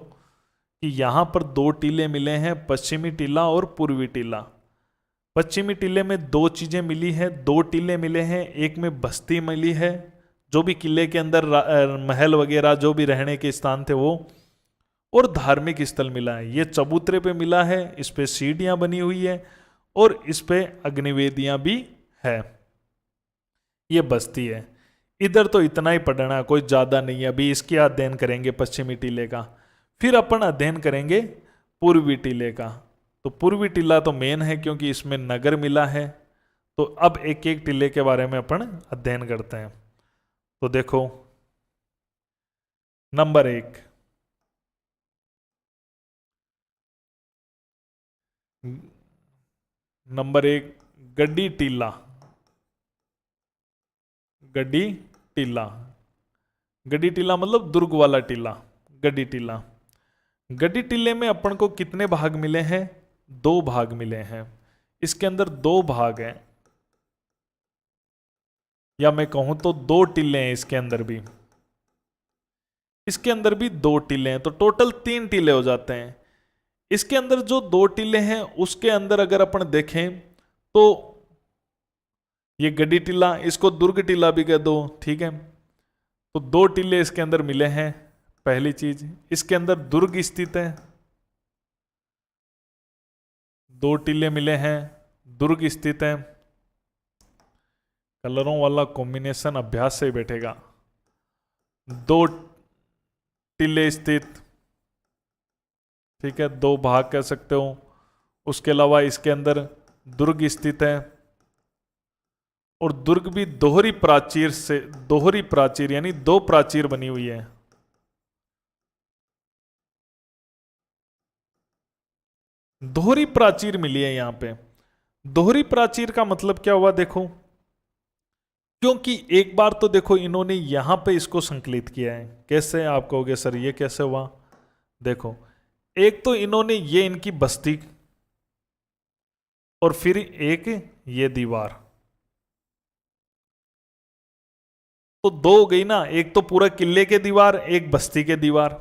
कि यहाँ पर दो टीले मिले हैं, पश्चिमी टीला और पूर्वी टीला। पश्चिमी टीले में दो चीजें मिली है, दो टीले मिले हैं, एक में बस्ती मिली है, जो भी किले के अंदर महल वगैरह जो भी रहने के स्थान थे वो, और धार्मिक स्थल मिला है। ये चबूतरे पे मिला है, इस पे सीढ़ियां बनी हुई है और इस पे अग्निवेदियां भी है। ये बस्ती है। इधर तो इतना ही पढ़ना, कोई ज्यादा नहीं है। अभी इसकी अध्ययन करेंगे पश्चिमी टीले का, फिर अपन अध्ययन करेंगे पूर्वी टीले का। तो पूर्वी टीला तो मेन है क्योंकि इसमें नगर मिला है। तो अब एक एक टीले के बारे में अपन अध्ययन करते हैं। तो देखो, नंबर 1, गड्डी टीला। गड्डी टीला, गड्डी टीला मतलब दुर्ग वाला टीला, गड्डी टीला। गड्डी टीले में अपन को कितने भाग मिले हैं? 2 भाग मिले हैं। इसके अंदर 2 भाग हैं, या मैं कहूं तो 2 टीले हैं इसके अंदर भी। इसके अंदर भी 2 टीले हैं, तो टोटल 3 टीले हो जाते हैं। इसके अंदर जो 2 टीले हैं उसके अंदर अगर अपन देखें तो ये गड्डी टीला, इसको दुर्ग टीला भी कह दो, ठीक है। तो 2 टीले इसके अंदर मिले हैं। पहली चीज, इसके अंदर दुर्ग स्थित है। 2 टीले मिले हैं, दुर्ग स्थित है। कलरों वाला कॉम्बिनेशन अभ्यास से ही बैठेगा। 2 टीले स्थित, ठीक है, 2 भाग कह सकते हो। उसके अलावा इसके अंदर दुर्ग स्थित है, और दुर्ग भी दोहरी प्राचीर से, दोहरी प्राचीर यानी 2 प्राचीर बनी हुई है। दोहरी प्राचीर मिली है यहां पे। दोहरी प्राचीर का मतलब क्या हुआ देखो, क्योंकि एक बार तो देखो इन्होंने यहां पे इसको संकलित किया है। कैसे? आप कहोगे सर ये कैसे हुआ? देखो, एक तो इन्होंने ये इनकी बस्ती, और फिर एक ये दीवार, तो 2 हो गई ना। एक तो पूरा किले के दीवार, एक बस्ती के दीवार।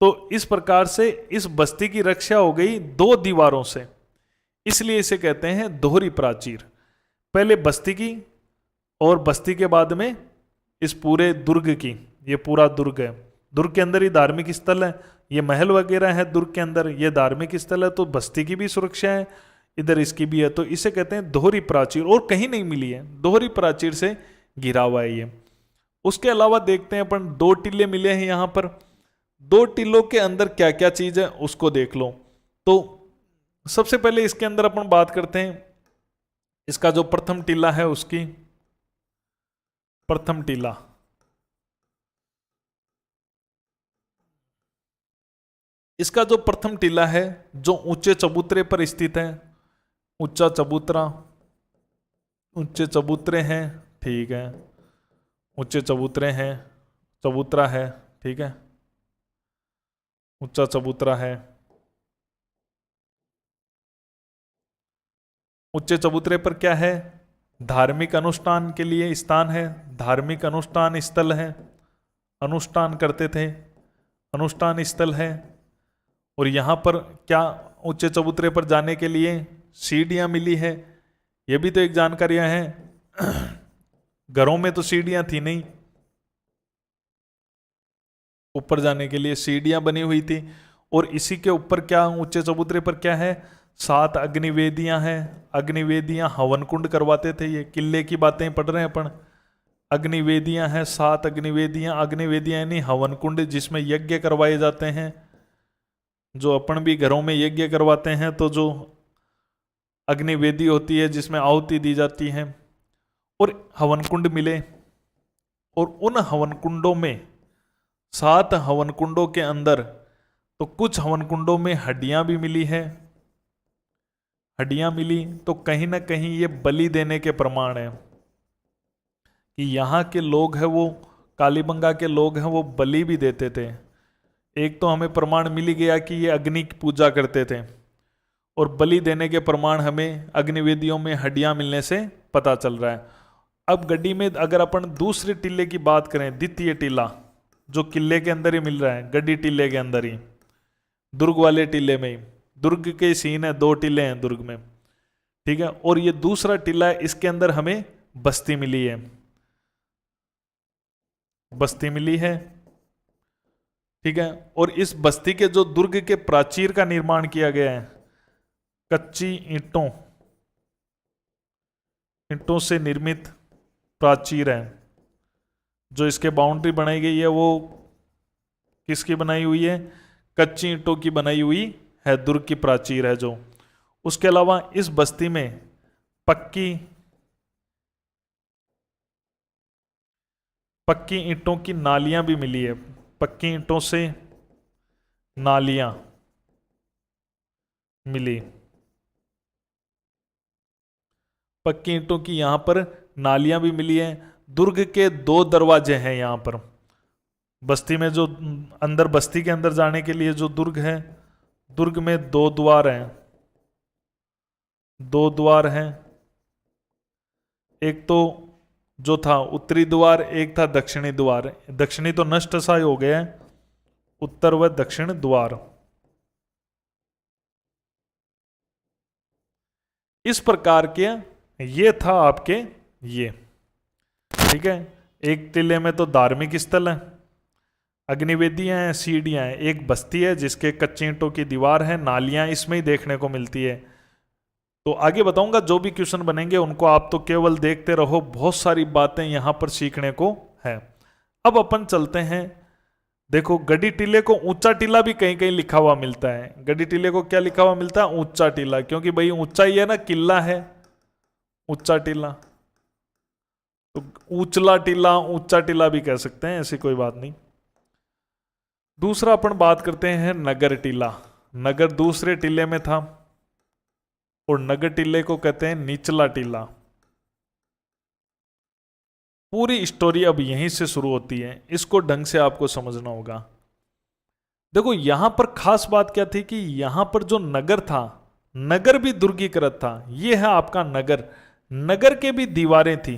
तो इस प्रकार से इस बस्ती की रक्षा हो गई 2 दीवारों से, इसलिए इसे कहते हैं दोहरी प्राचीर। पहले बस्ती की, और बस्ती के बाद में इस पूरे दुर्ग की। ये पूरा दुर्ग है, दुर्ग के अंदर ही धार्मिक स्थल है, ये महल वगैरह है दुर्ग के अंदर, ये धार्मिक स्थल है। तो बस्ती की भी सुरक्षा है, इधर इसकी भी है। तो इसे कहते हैं दोहरी प्राचीर, और कहीं नहीं मिली है, दोहरी प्राचीर से घिरा हुआ है ये। उसके अलावा देखते हैं अपन 2 टीले मिले हैं यहां पर। 2 टीलों के अंदर क्या क्या चीज है उसको देख लो। तो सबसे पहले इसके अंदर अपन बात करते हैं, इसका जो प्रथम टीला है उसकी। प्रथम टीला, इसका जो प्रथम टीला है जो ऊंचे चबूतरे पर स्थित है, ऊंचा चबूतरा, ऊंचे चबूतरे हैं, ठीक है, ऊंचे चबूतरे हैं, चबूतरा है, ठीक है, ऊंचा चबूतरा है। ऊंचे चबूतरे पर क्या है? धार्मिक अनुष्ठान के लिए स्थान है, धार्मिक अनुष्ठान स्थल है, अनुष्ठान करते थे, अनुष्ठान स्थल है। और यहां पर क्या, ऊंचे चबूतरे पर जाने के लिए सीढ़ियां मिली है। ये भी तो एक जानकारियां हैं। घरों में तो सीढ़ियां थी नहीं, ऊपर जाने के लिए सीढ़ियां बनी हुई थी। और इसी के ऊपर क्या, ऊंचे चबूतरे पर क्या है? 7 अग्निवेदियां हैं। अग्निवेदियां हवन कुंड करवाते थे। ये किले की बातें पढ़ रहे हैं अपन। अग्निवेदियां हैं, 7 अग्निवेदियां। अग्निवेदियां यानी हवन कुंड जिसमें यज्ञ करवाए जाते हैं। जो अपन भी घरों में यज्ञ करवाते हैं तो जो अग्निवेदी होती है जिसमें आहुति दी जाती है। और हवन कुंड मिले, और उन हवन कुंडों में 7 हवन कुंडों के अंदर तो कुछ हवन कुंडों में हड्डियां भी मिली है। हड्डियां मिली तो कहीं ना कहीं ये बलि देने के प्रमाण है कि यहाँ के लोग हैं वो, कालीबंगा के लोग हैं वो बलि भी देते थे। एक तो हमें प्रमाण मिल गया कि ये अग्नि की पूजा करते थे, और बलि देने के प्रमाण हमें अग्निवेदियों में हड्डियां मिलने से पता चल रहा है। अब गड्डी में अगर अपन दूसरे टीले की बात करें, द्वितीय टीला जो किले के अंदर ही मिल रहा है, गड्डी टीले के अंदर ही, दुर्ग वाले टीले में ही, दुर्ग के सीन है, 2 टीले हैं दुर्ग में, ठीक है। और ये दूसरा टीला है, इसके अंदर हमें बस्ती मिली है, बस्ती मिली है, ठीक है। और इस बस्ती के जो दुर्ग के प्राचीर का निर्माण किया गया है, कच्ची ईंटों से निर्मित प्राचीर है, जो इसके बाउंड्री बनाई गई है वो किसकी बनाई हुई है, कच्ची ईंटों की बनाई हुई है, दुर्ग की प्राचीर है जो। उसके अलावा इस बस्ती में पक्की ईंटों की नालियां भी मिली है, पक्की ईंटों से नालियां मिली, पक्की ईंटों की यहां पर नालियां भी मिली है। दुर्ग के 2 दरवाजे हैं यहां पर, बस्ती में जो अंदर, बस्ती के अंदर जाने के लिए जो दुर्ग है, दुर्ग में 2 द्वार हैं, 2 द्वार हैं। एक तो जो था उत्तरी द्वार, एक था दक्षिणी द्वार। दक्षिणी तो नष्ट सा हो गया है, उत्तर व दक्षिण द्वार। इस प्रकार के ये था आपके ये, ठीक है। एक टीले में तो धार्मिक स्थल है, अग्निवेदियां हैं, सीढ़ियां हैं, एक बस्ती है जिसके कच्ची ईंटों की दीवार है, नालियां इसमें ही देखने को मिलती है। तो आगे बताऊंगा, जो भी क्वेश्चन बनेंगे उनको आप तो केवल देखते रहो, बहुत सारी बातें यहां पर सीखने को है। अब अपन चलते हैं, देखो गड्डी टीले को ऊंचा टीला भी कहीं कहीं लिखा हुआ मिलता है। गड्डी टीले को क्या लिखा हुआ मिलता है, ऊंचा टीला, क्योंकि भाई ऊंचा ही है ना, किला है, ऊंचा टीला। तो ऊंचला टीला, ऊंचा टीला भी कह सकते हैं, ऐसी कोई बात नहीं। दूसरा अपन बात करते हैं नगर टीला। नगर दूसरे टीले में था, और नगर टीले को कहते हैं निचला टीला। पूरी स्टोरी अब यहीं से शुरू होती है, इसको ढंग से आपको समझना होगा। देखो यहां पर खास बात क्या थी कि यहां पर जो नगर था, नगर भी दुर्गीकृत था। यह है आपका नगर, नगर के भी दीवारें थी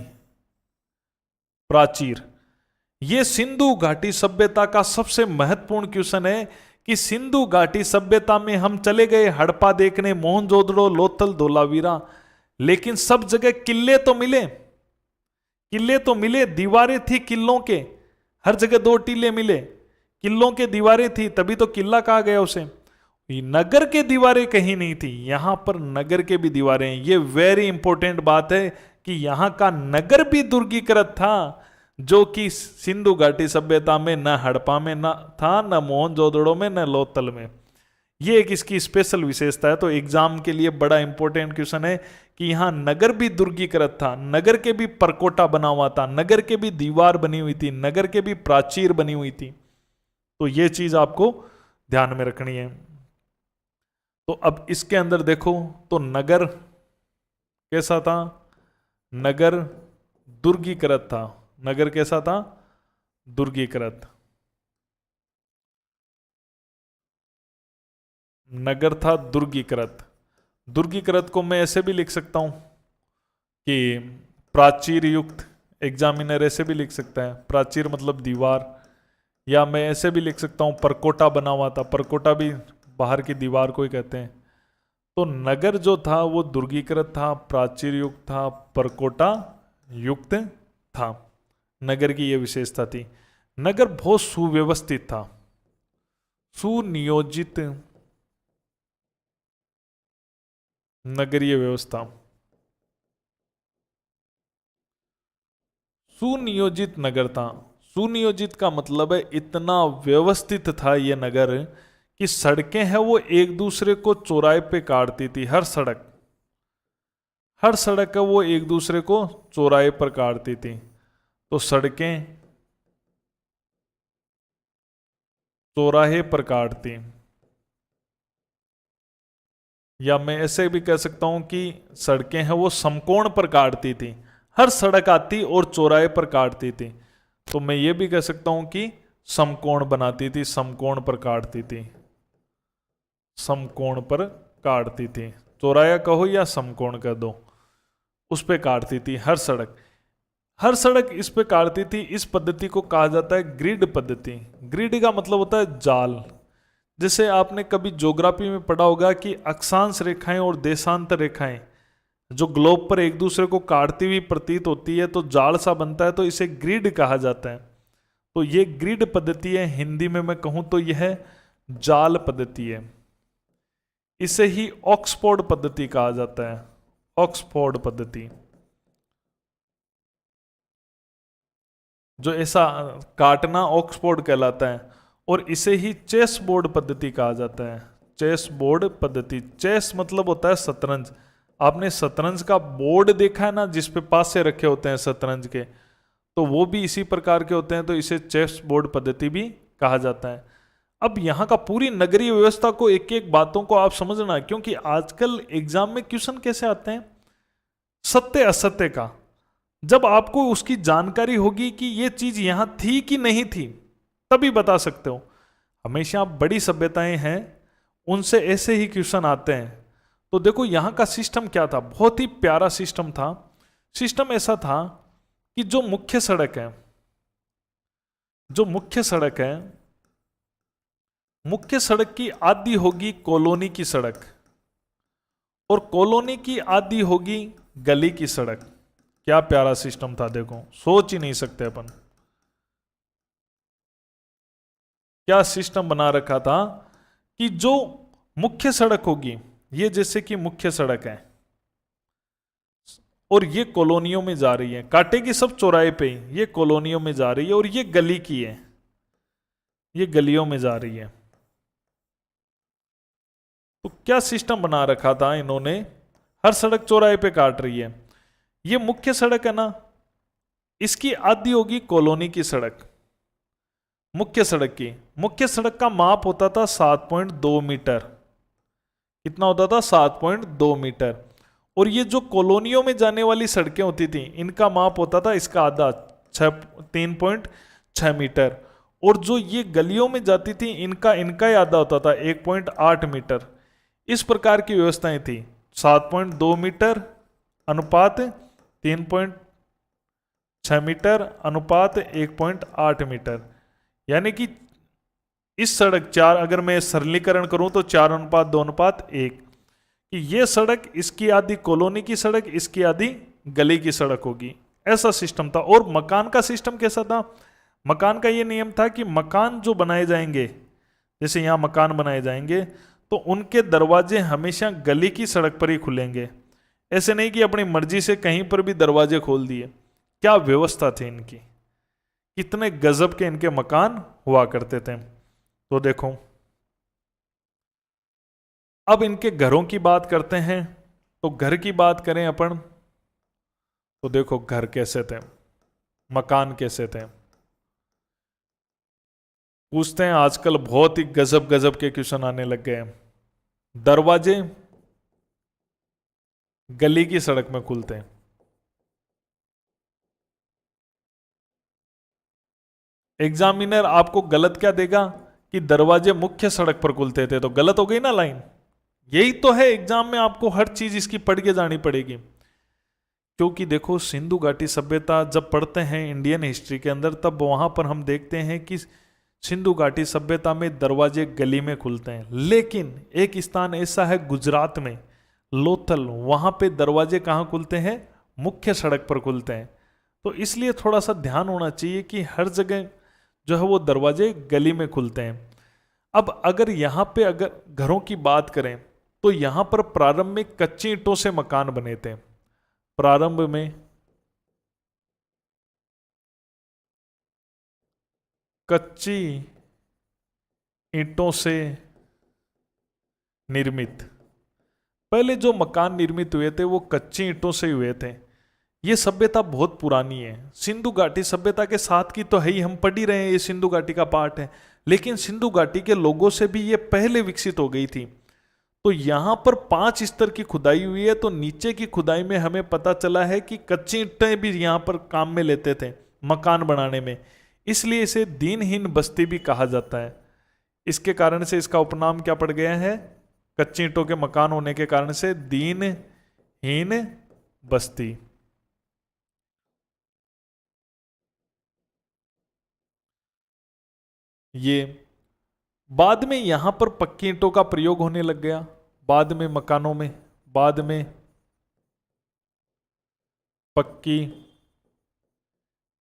प्राचीर। यह सिंधु घाटी सभ्यता का सबसे महत्वपूर्ण क्वेश्चन है कि सिंधु घाटी सभ्यता में हम चले गए हड़प्पा देखने, मोहनजोदड़ो, लोथल, धोलावीरा, लेकिन सब जगह किले तो मिले, किले तो मिले, दीवारें थी किलों के, हर जगह 2 टीले मिले, किलों के दीवारें थी, तभी तो किला कहा गया उसे। नगर के दीवारें कहीं नहीं थी, यहां पर नगर के भी दीवारें हैं। ये वेरी इंपॉर्टेंट बात है कि यहां का नगर भी दुर्गीकृत था, जो कि सिंधु घाटी सभ्यता में न हड़प्पा में न था, न मोहनजोदड़ो में, न लोथल में। ये एक इसकी स्पेशल विशेषता है। तो एग्जाम के लिए बड़ा इंपॉर्टेंट क्वेश्चन है कि यहां नगर भी दुर्गीकृत था, नगर के भी परकोटा बना हुआ था, नगर के भी दीवार बनी हुई थी, नगर के भी प्राचीर बनी हुई थी। तो ये चीज आपको ध्यान में रखनी है। तो अब इसके अंदर देखो तो नगर कैसा था, नगर दुर्गीकृत था। नगर कैसा था, दुर्गीकृत। नगर था दुर्गीकृत। दुर्गीकृत को मैं ऐसे भी लिख सकता हूं कि प्राचीर युक्त, एग्जामिनर ऐसे भी लिख सकता है, प्राचीर मतलब दीवार। या मैं ऐसे भी लिख सकता हूं परकोटा बना हुआ था, परकोटा भी बाहर की दीवार को ही कहते हैं। तो नगर जो था वो दुर्गीकृत था, प्राचीर युक्त था, परकोटा युक्त था। नगर की यह विशेषता थी। नगर बहुत सुव्यवस्थित था, सुनियोजित नगरीय व्यवस्था। सुनियोजित नगर था। सुनियोजित का मतलब है इतना व्यवस्थित था यह नगर कि सड़कें हैं वो एक दूसरे को चौराहे पे काटती थी। हर सड़क है वो एक दूसरे को चौराहे पर काटती थी। तो सड़कें चौराहे पर काटती, या मैं ऐसे भी कह सकता हूं कि सड़कें हैं वो समकोण पर काटती थी। हर सड़क आती और चौराहे पर काटती थी। तो मैं ये भी कह सकता हूं कि समकोण बनाती थी, समकोण पर काटती थी, समकोण पर काटती थी। चौराया कहो या समकोण कह दो, उस पे काटती थी हर सड़क। हर सड़क इस पे काटती थी। इस पद्धति को कहा जाता है ग्रिड पद्धति। ग्रिड का मतलब होता है जाल। जैसे आपने कभी ज्योग्राफी में पढ़ा होगा कि अक्षांश रेखाएं और देशांतर रेखाएं जो ग्लोब पर एक दूसरे को काटती हुई प्रतीत होती है तो जाल सा बनता है, तो इसे ग्रिड कहा जाता है। तो ये ग्रिड पद्धति है, हिंदी में मैं कहूं तो यह जाल पद्धति है। इसे ही ऑक्सफोर्ड पद्धति कहा जाता है, ऑक्सफोर्ड पद्धति। जो ऐसा काटना ऑक्सफोर्ड कहलाता है। और इसे ही चेस बोर्ड पद्धति कहा जाता है, चेस बोर्ड पद्धति। चेस मतलब होता है शतरंज। आपने शतरंज का बोर्ड देखा है ना, जिसपे पास से रखे होते हैं शतरंज के, तो वो भी इसी प्रकार के होते हैं, तो इसे चेस बोर्ड पद्धति भी कहा जाता है। अब यहाँ का पूरी नगरीय व्यवस्था को एक एक बातों को आप समझना, क्योंकि आजकल एग्जाम में क्वेश्चन कैसे आते हैं सत्य असत्य का। जब आपको उसकी जानकारी होगी कि ये चीज यहां थी कि नहीं थी, तभी बता सकते हो। हमेशा बड़ी सभ्यताएं हैं उनसे ऐसे ही क्वेश्चन आते हैं। तो देखो यहां का सिस्टम क्या था, बहुत ही प्यारा सिस्टम था। सिस्टम ऐसा था कि जो मुख्य सड़क है, जो मुख्य सड़क है, मुख्य सड़क की आधी होगी कॉलोनी की सड़क, और कॉलोनी की आधी होगी गली की सड़क। क्या प्यारा सिस्टम था, देखो सोच ही नहीं सकते अपन क्या सिस्टम बना रखा था कि जो मुख्य सड़क होगी, ये जैसे कि मुख्य सड़क है और ये कॉलोनियों में जा रही है, काटेगी सब चौराहे पे ही, ये कॉलोनियों में जा रही है, और ये गली की है, ये गलियों में जा रही है। तो क्या सिस्टम बना रखा था इन्होंने, हर सड़क चौराहे पे काट रही है। ये मुख्य सड़क है ना, इसकी आधी होगी कॉलोनी की सड़क। मुख्य सड़क की, मुख्य सड़क का माप होता था 7.2 मीटर। कितना होता था, 7.2 मीटर। और ये जो कॉलोनियों में जाने वाली सड़कें होती थी, इनका माप होता था इसका आधा, 3.6 मीटर। और जो ये गलियों में जाती थी, इनका इनका ही आधा होता था, 1.8 मीटर। इस प्रकार की व्यवस्थाएं थी। 7.2 मीटर अनुपात 3.6 मीटर अनुपात 1.8 मीटर। यानी कि इस सड़क चार, अगर मैं सरलीकरण करूं तो 4:2:1, कि ये सड़क इसकी आधी कॉलोनी की सड़क, इसकी आधी गली की सड़क होगी। ऐसा सिस्टम था। और मकान का सिस्टम कैसा था, मकान का ये नियम था कि मकान जो बनाए जाएंगे, जैसे यहां मकान बनाए जाएंगे, तो उनके दरवाजे हमेशा गली की सड़क पर ही खुलेंगे। ऐसे नहीं कि अपनी मर्जी से कहीं पर भी दरवाजे खोल दिए। क्या व्यवस्था थी इनकी, कितने गजब के इनके मकान हुआ करते थे। तो देखो अब इनके घरों की बात करते हैं। तो घर की बात करें अपन, तो देखो घर कैसे थे, मकान कैसे थे। पूछते हैं, आजकल बहुत ही गजब गजब के क्वेश्चन आने लग गए हैं। दरवाजे गली की सड़क में खुलते हैं। एग्जामिनर आपको गलत क्या देगा कि दरवाजे मुख्य सड़क पर खुलते थे, तो गलत हो गई ना लाइन। यही तो है, एग्जाम में आपको हर चीज इसकी पढ़ के जानी पड़ेगी। क्योंकि देखो सिंधु घाटी सभ्यता जब पढ़ते हैं इंडियन हिस्ट्री के अंदर, तब वहां पर हम देखते हैं कि सिंधु घाटी सभ्यता में दरवाजे गली में खुलते हैं। लेकिन एक स्थान ऐसा है गुजरात में, लोथल, वहां पे दरवाजे कहाँ खुलते हैं, मुख्य सड़क पर खुलते हैं। तो इसलिए थोड़ा सा ध्यान होना चाहिए कि हर जगह जो है वो दरवाजे गली में खुलते हैं। अब अगर यहाँ पे अगर घरों की बात करें, तो यहाँ पर प्रारंभ में कच्ची ईंटों से मकान बने थे। प्रारंभ में कच्ची ईंटों से निर्मित, पहले जो मकान निर्मित हुए थे वो कच्ची ईंटों से हुए थे। ये सभ्यता बहुत पुरानी है। सिंधु घाटी सभ्यता के साथ की तो है ही, हम पढ़ ही रहे हैं, ये सिंधु घाटी का पार्ट है। लेकिन सिंधु घाटी के लोगों से भी ये पहले विकसित हो गई थी। तो यहां पर 5 स्तर की खुदाई हुई है। तो नीचे की खुदाई में हमें पता चला है कि कच्ची ईंटें भी यहां पर काम में लेते थे मकान बनाने में। इसलिए इसे दीनहीन बस्ती भी कहा जाता है। इसके कारण से इसका उपनाम क्या पड़ गया है, कच्ची ईंटों के मकान होने के कारण से दीनहीन बस्ती। ये बाद में यहां पर पक्की ईंटों का प्रयोग होने लग गया, बाद में मकानों में, बाद में पक्की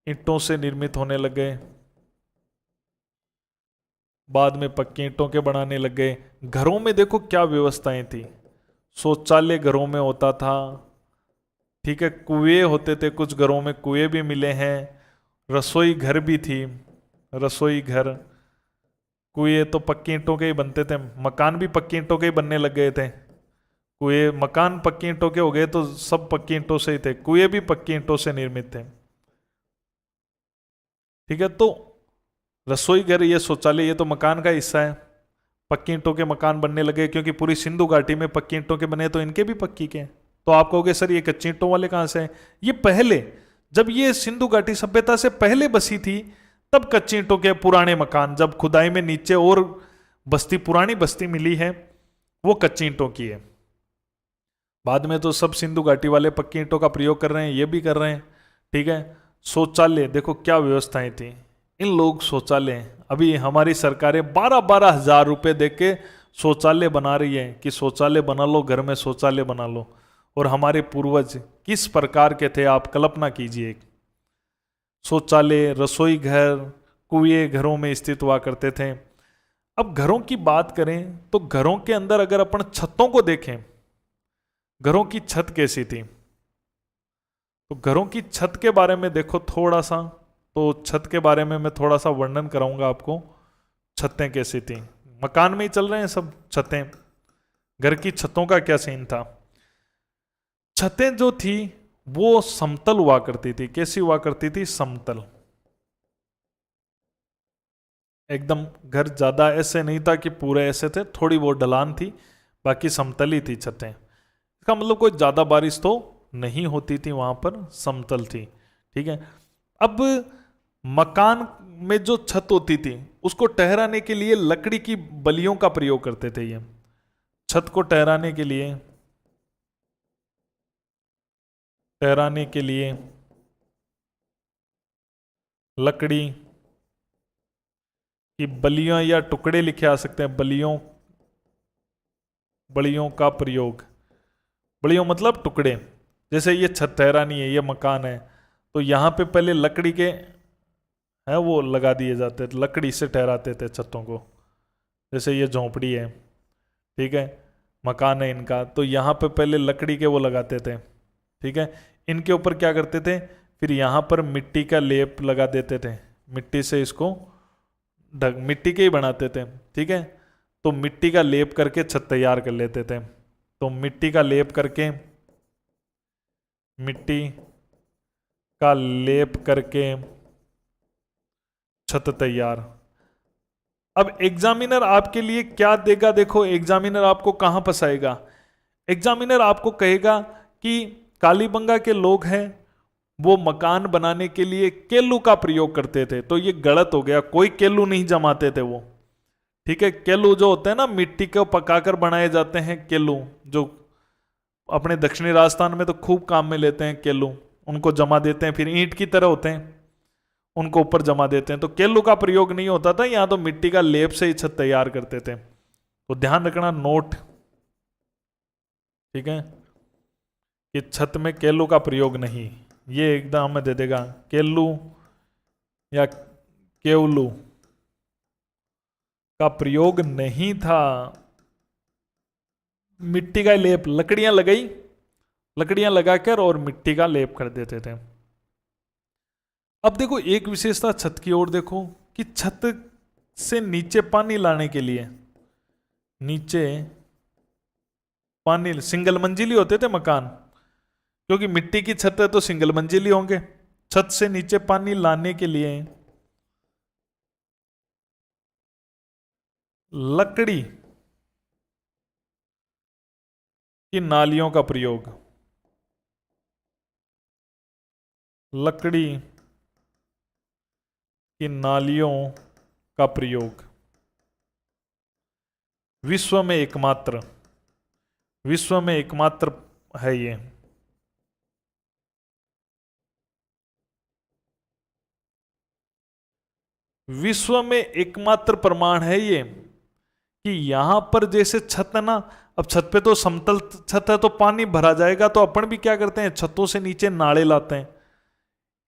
ईंटों से निर्मित होने लग गए, बाद में पक्की ईंटों के बनाने लग गए। घरों में देखो क्या व्यवस्थाएं थी, शौचालय घरों में होता था, ठीक है, कुएं होते थे, कुछ घरों में कुएं भी मिले हैं, रसोई घर भी थी, रसोई घर, कुएं तो पक्की ईंटों के ही बनते थे, मकान भी पक्की ईंटों के ही बनने लग गए थे, कुएं मकान पक्की ईंटों के हो गए तो सब पक्की ईंटों से ही थे, कुएं भी पक्की ईंटों से निर्मित थे, ठीक है। तो रसोई घर, ये शौचालय, ये तो मकान का हिस्सा है, पक्की ईंटों के मकान बनने लगे क्योंकि पूरी सिंधु घाटी में पक्की ईंटों के बने, तो इनके भी पक्की के। तो आप कहोगे सर ये कच्ची ईंटों वाले कहां से हैं? ये पहले, जब ये सिंधु घाटी सभ्यता से पहले बसी थी तब कच्ची ईंटों के पुराने मकान, जब खुदाई में नीचे और बस्ती, पुरानी बस्ती मिली है, वो कच्ची ईंटों की है। बाद में तो सब सिंधु घाटी वाले पक्की ईंटों का प्रयोग कर रहे हैं, ये भी कर रहे हैं, ठीक है। शौचालय देखो क्या व्यवस्थाएं थी, इन लोग शौचालय, अभी हमारी सरकारें 12-12 हजार रुपए दे के शौचालय बना रही है कि शौचालय बना लो, घर में शौचालय बना लो, और हमारे पूर्वज किस प्रकार के थे आप कल्पना कीजिए। शौचालय, रसोई घर, कुएं घरों में स्थित हुआ करते थे। अब घरों की बात करें तो घरों के अंदर अगर अपन छतों को देखें, घरों की छत कैसी थी, तो घरों की छत के बारे में देखो थोड़ा सा, तो छत के बारे में मैं थोड़ा सा वर्णन कराऊंगा आपको, छतें कैसी थी, मकान में ही चल रहे हैं सब छतें, घर की छतों का क्या सीन था। छतें जो थी वो समतल हुआ करती थी, कैसी हुआ करती थी, समतल, एकदम घर ज्यादा ऐसे नहीं था कि पूरे ऐसे थे, थोड़ी बहुत ढलान थी, बाकी समतल ही थी छतें। इसका मतलब कोई ज्यादा बारिश तो नहीं होती थी वहां पर, समतल थी, ठीक है। अब मकान में जो छत होती थी उसको ठहराने के लिए लकड़ी की बल्लियों का प्रयोग करते थे, ये छत को ठहराने के लिए, ठहराने के लिए लकड़ी की बल्लियां या टुकड़े लिखे आ सकते हैं, बल्लियों, बल्लियों का प्रयोग, बल्लियों मतलब टुकड़े, जैसे ये छत ठहरानी है, ये मकान है, तो यहां पे पहले लकड़ी के है वो लगा दिए जाते थे, लकड़ी से ठहराते थे छतों को, जैसे ये झोंपड़ी है, ठीक है, मकान है इनका, तो यहाँ पे पहले लकड़ी के वो लगाते थे, ठीक है। इनके ऊपर क्या करते थे, फिर यहाँ पर मिट्टी का लेप लगा देते थे, मिट्टी से इसको ढक, मिट्टी के ही बनाते थे, ठीक है। तो मिट्टी का लेप करके छत तैयार कर लेते थे, तो मिट्टी का लेप करके, मिट्टी का लेप करके छत तैयार। अब एग्जामिनर आपके लिए क्या देगा, देखो एग्जामिनर आपको कहां फंसाएगा, एग्जामिनर आपको कहेगा कि कालीबंगा के लोग हैं वो मकान बनाने के लिए केलू का प्रयोग करते थे, तो ये गलत हो गया, कोई केलू नहीं जमाते थे वो, ठीक है। केलू जो होते हैं ना, मिट्टी को पकाकर बनाए जाते हैं केलू, जो अपने दक्षिणी राजस्थान में तो खूब काम में लेते हैं केलू, उनको जमा देते हैं, फिर ईंट की तरह होते हैं, उनको ऊपर जमा देते हैं, तो केलू का प्रयोग नहीं होता था, यहां तो मिट्टी का लेप से ही छत तैयार करते थे, तो ध्यान रखना नोट, ठीक है, कि छत में केलू का प्रयोग नहीं, ये एकदम हमें दे देगा, केलू या केवलू का प्रयोग नहीं था, मिट्टी का लेप, लकड़ियां लगाई, लकड़ियां लगाकर और मिट्टी का लेप कर देते थे। अब देखो एक विशेषता छत की ओर देखो, कि छत से नीचे पानी लाने के लिए, नीचे पानी, सिंगल मंजिली होते थे मकान, क्योंकि मिट्टी की छत है तो सिंगल मंजिली होंगे, छत से नीचे पानी लाने के लिए लकड़ी की नालियों का प्रयोग, लकड़ी की नालियों का प्रयोग, विश्व में एकमात्र, विश्व में एकमात्र है ये, विश्व में एकमात्र प्रमाण है ये कि यहां पर जैसे छत है ना, अब छत पे तो समतल छत है तो पानी भरा जाएगा, तो अपन भी क्या करते हैं, छतों से नीचे नाले लाते हैं।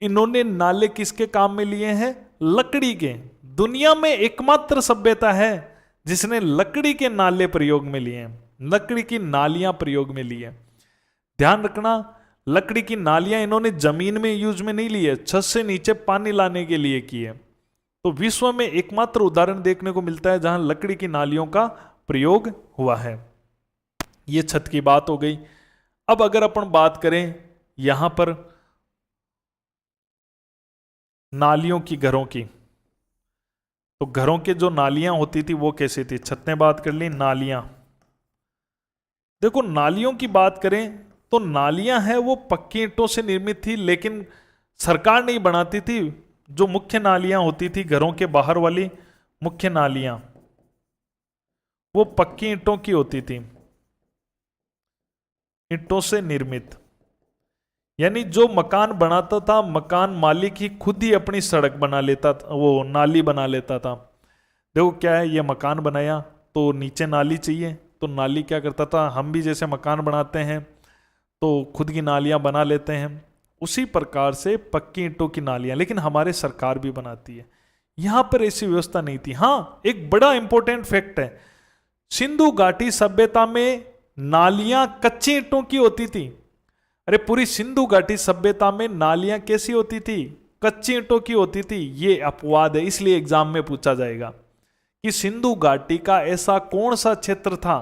इन्होंने नाले किसके काम में लिए हैं, लकड़ी के। दुनिया में एकमात्र सभ्यता है जिसने लकड़ी के नाले प्रयोग में लिए हैं, लकड़ी की नालियां प्रयोग में ली है। ध्यान रखना, लकड़ी की नालियां इन्होंने जमीन में यूज में नहीं ली है, छत से नीचे पानी लाने के लिए की है। तो विश्व में एकमात्र उदाहरण देखने को मिलता है जहां लकड़ी की नालियों का प्रयोग हुआ है। यह छत की बात हो गई। अब अगर अपन बात करें यहां पर नालियों की, घरों की, तो घरों के जो नालियां होती थी वो कैसी थी, छत ने बात कर ली, नालियां देखो, नालियों की बात करें तो नालियां हैं वो पक्की ईंटों से निर्मित थी, लेकिन सरकार नहीं बनाती थी। जो मुख्य नालियां होती थी घरों के बाहर वाली मुख्य नालियां, वो पक्की ईंटों की होती थी, ईंटों से निर्मित। यानी जो मकान बनाता था, मकान मालिक ही खुद ही अपनी सड़क बना लेता था, वो नाली बना लेता था। देखो क्या है, ये मकान बनाया तो नीचे नाली चाहिए, तो नाली क्या करता था, हम भी जैसे मकान बनाते हैं तो खुद की नालियां बना लेते हैं, उसी प्रकार से पक्की ईंटों की नालियां, लेकिन हमारे सरकार भी बनाती है। यहां पर ऐसी व्यवस्था नहीं थी। हां, एक बड़ा इंपॉर्टेंट फैक्ट है, सिंधु घाटी सभ्यता में नालियां कच्ची ईंटों की होती थी। अरे पूरी सिंधु घाटी सभ्यता में नालियां कैसी होती थी, कच्ची ईंटों की होती थी। ये अपवाद है, इसलिए एग्जाम में पूछा जाएगा कि सिंधु घाटी का ऐसा कौन सा क्षेत्र था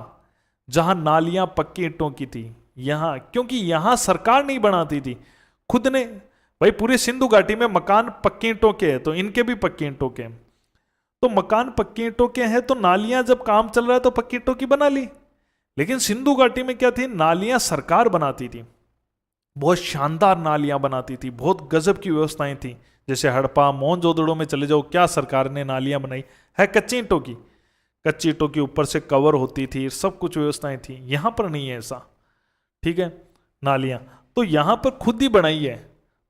जहां नालियां पक्की ईंटों की थी। यहां, क्योंकि यहां सरकार नहीं बनाती थी, खुद ने। भाई पूरे सिंधु घाटी में मकान पक्की ईंटों के हैं, तो इनके भी पक्की ईंटों के हैं। तो मकान पक्की ईंटों के हैं, तो नालियां जब काम चल रहा है तो पक्की ईंटों की बना ली। लेकिन सिंधु घाटी में क्या थी, नालियां सरकार बनाती थी, बहुत शानदार नालियां बनाती थी, बहुत गजब की व्यवस्थाएं थी। जैसे हड़प्पा मोहनजोदड़ो में चले जाओ, क्या सरकार ने नालियां बनाई है, कच्ची ईंटों की, कच्ची ईंटों के ऊपर से कवर होती थी, सब कुछ व्यवस्थाएं थी। यहां पर नहीं है ऐसा, ठीक है। नालियां तो यहां पर खुद ही बनाई है।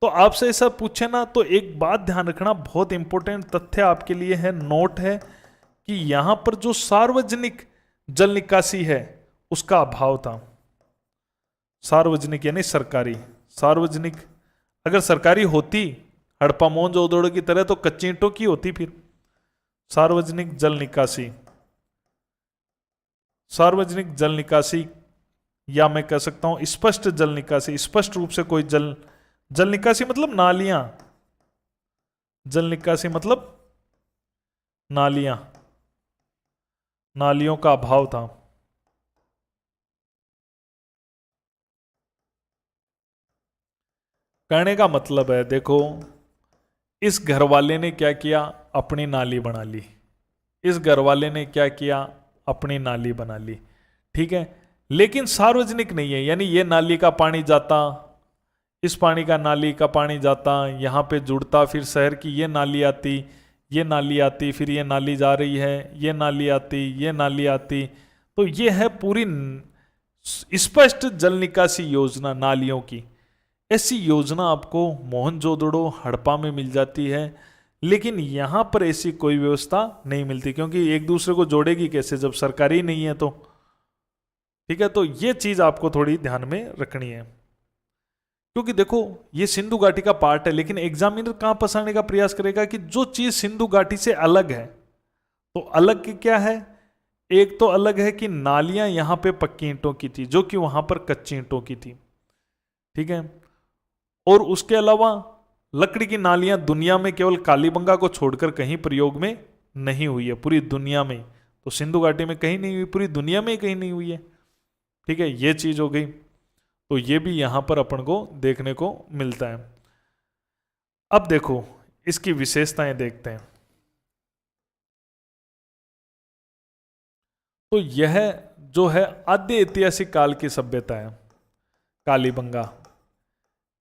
तो आपसे ऐसा पूछे ना, तो एक बात ध्यान रखना, बहुत इंपॉर्टेंट तथ्य आपके लिए है, नोट है, कि यहां पर जो सार्वजनिक जल निकासी है उसका अभाव था। सार्वजनिक यानी सरकारी, सार्वजनिक अगर सरकारी होती हड़प्पा मोहनजोदड़ो की तरह तो कच्ची ईंटों की होती। फिर सार्वजनिक जल निकासी, सार्वजनिक जल निकासी, या मैं कह सकता हूं स्पष्ट जल निकासी, स्पष्ट रूप से कोई जल निकासी मतलब नालियां, जल निकासी मतलब नालियां, नालियों का अभाव था। कहने का मतलब है, देखो इस घर वाले ने क्या किया, अपनी नाली बना ली, इस घर वाले ने क्या किया, अपनी नाली बना ली, ठीक है, लेकिन सार्वजनिक नहीं है। यानी ये नाली का पानी जाता, इस पानी का नाली का पानी जाता, यहां पे जुड़ता, फिर शहर की ये नाली आती, ये नाली आती, फिर ये नाली जा रही है, ये नाली आती, ये नाली आती। तो ये है पूरी स्पष्ट जल निकासी योजना नालियों की। ऐसी योजना आपको मोहनजोदड़ो हड़प्पा में मिल जाती है, लेकिन यहां पर ऐसी कोई व्यवस्था नहीं मिलती, क्योंकि एक दूसरे को जोड़ेगी कैसे जब सरकारी नहीं है तो, ठीक है। तो ये चीज आपको थोड़ी ध्यान में रखनी है, क्योंकि देखो ये सिंधु घाटी का पार्ट है, लेकिन एग्जामिनर कहां फंसाने का प्रयास करेगा कि जो चीज सिंधु घाटी से अलग है, तो अलग की क्या है, एक तो अलग है कि नालियां यहां पे पक्की ईंटों की थी जो कि वहां पर कच्ची ईंटों की थी, ठीक है। और उसके अलावा लकड़ी की नालियां दुनिया में केवल कालीबंगा को छोड़कर कहीं प्रयोग में नहीं हुई है, पूरी दुनिया में। तो सिंधु घाटी में कहीं नहीं हुई, पूरी दुनिया में कहीं नहीं हुई है, ठीक है। ये चीज हो गई, तो ये भी यहां पर अपन को देखने को मिलता है। अब देखो इसकी विशेषताएं देखते हैं। तो यह जो है आद्य ऐतिहासिक काल की सभ्यता है कालीबंगा।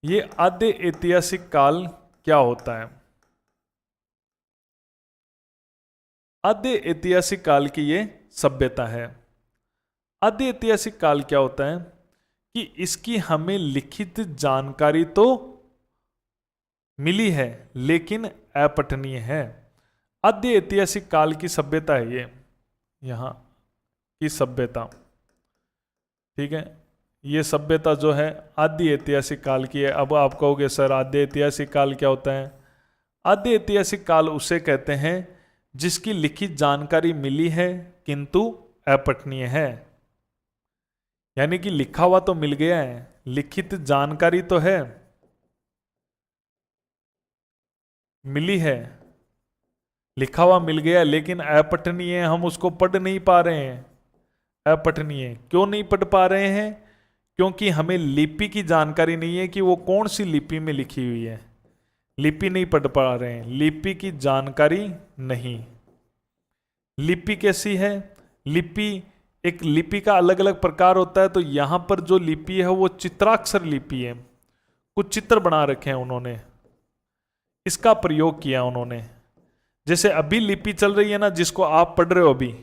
ये आद्य ऐतिहासिक काल क्या होता है, आद्य ऐतिहासिक काल की ये सभ्यता है। आद्य ऐतिहासिक काल क्या होता है कि इसकी हमें लिखित जानकारी तो मिली है लेकिन अपठनीय है। आद्य ऐतिहासिक काल की सभ्यता है ये, यहां की सभ्यता। ठीक है, ये सभ्यता जो है आदि ऐतिहासिक काल की है। अब आप कहोगे सर आदि ऐतिहासिक काल क्या होता है? आदि ऐतिहासिक काल उसे कहते हैं जिसकी लिखित जानकारी मिली है किंतु अपठनीय है। यानी कि लिखा हुआ तो मिल गया है, लिखित जानकारी तो है, मिली है, लिखा हुआ मिल गया, लेकिन अपठनीय, हम उसको पढ़ नहीं पा रहे हैं। अपठनीय क्यों नहीं पढ़ पा रहे हैं? क्योंकि हमें लिपि की जानकारी नहीं है कि वो कौन सी लिपि में लिखी हुई है। लिपि नहीं पढ़ पा रहे हैं, लिपि की जानकारी नहीं। लिपि कैसी है? एक लिपि का अलग अलग प्रकार होता है। तो यहां पर जो लिपि है वो चित्राक्षर लिपि है, कुछ चित्र बना रखे हैं उन्होंने, इसका प्रयोग किया उन्होंने। जैसे अभी लिपि चल रही है ना, जिसको आप पढ़ रहे हो अभी,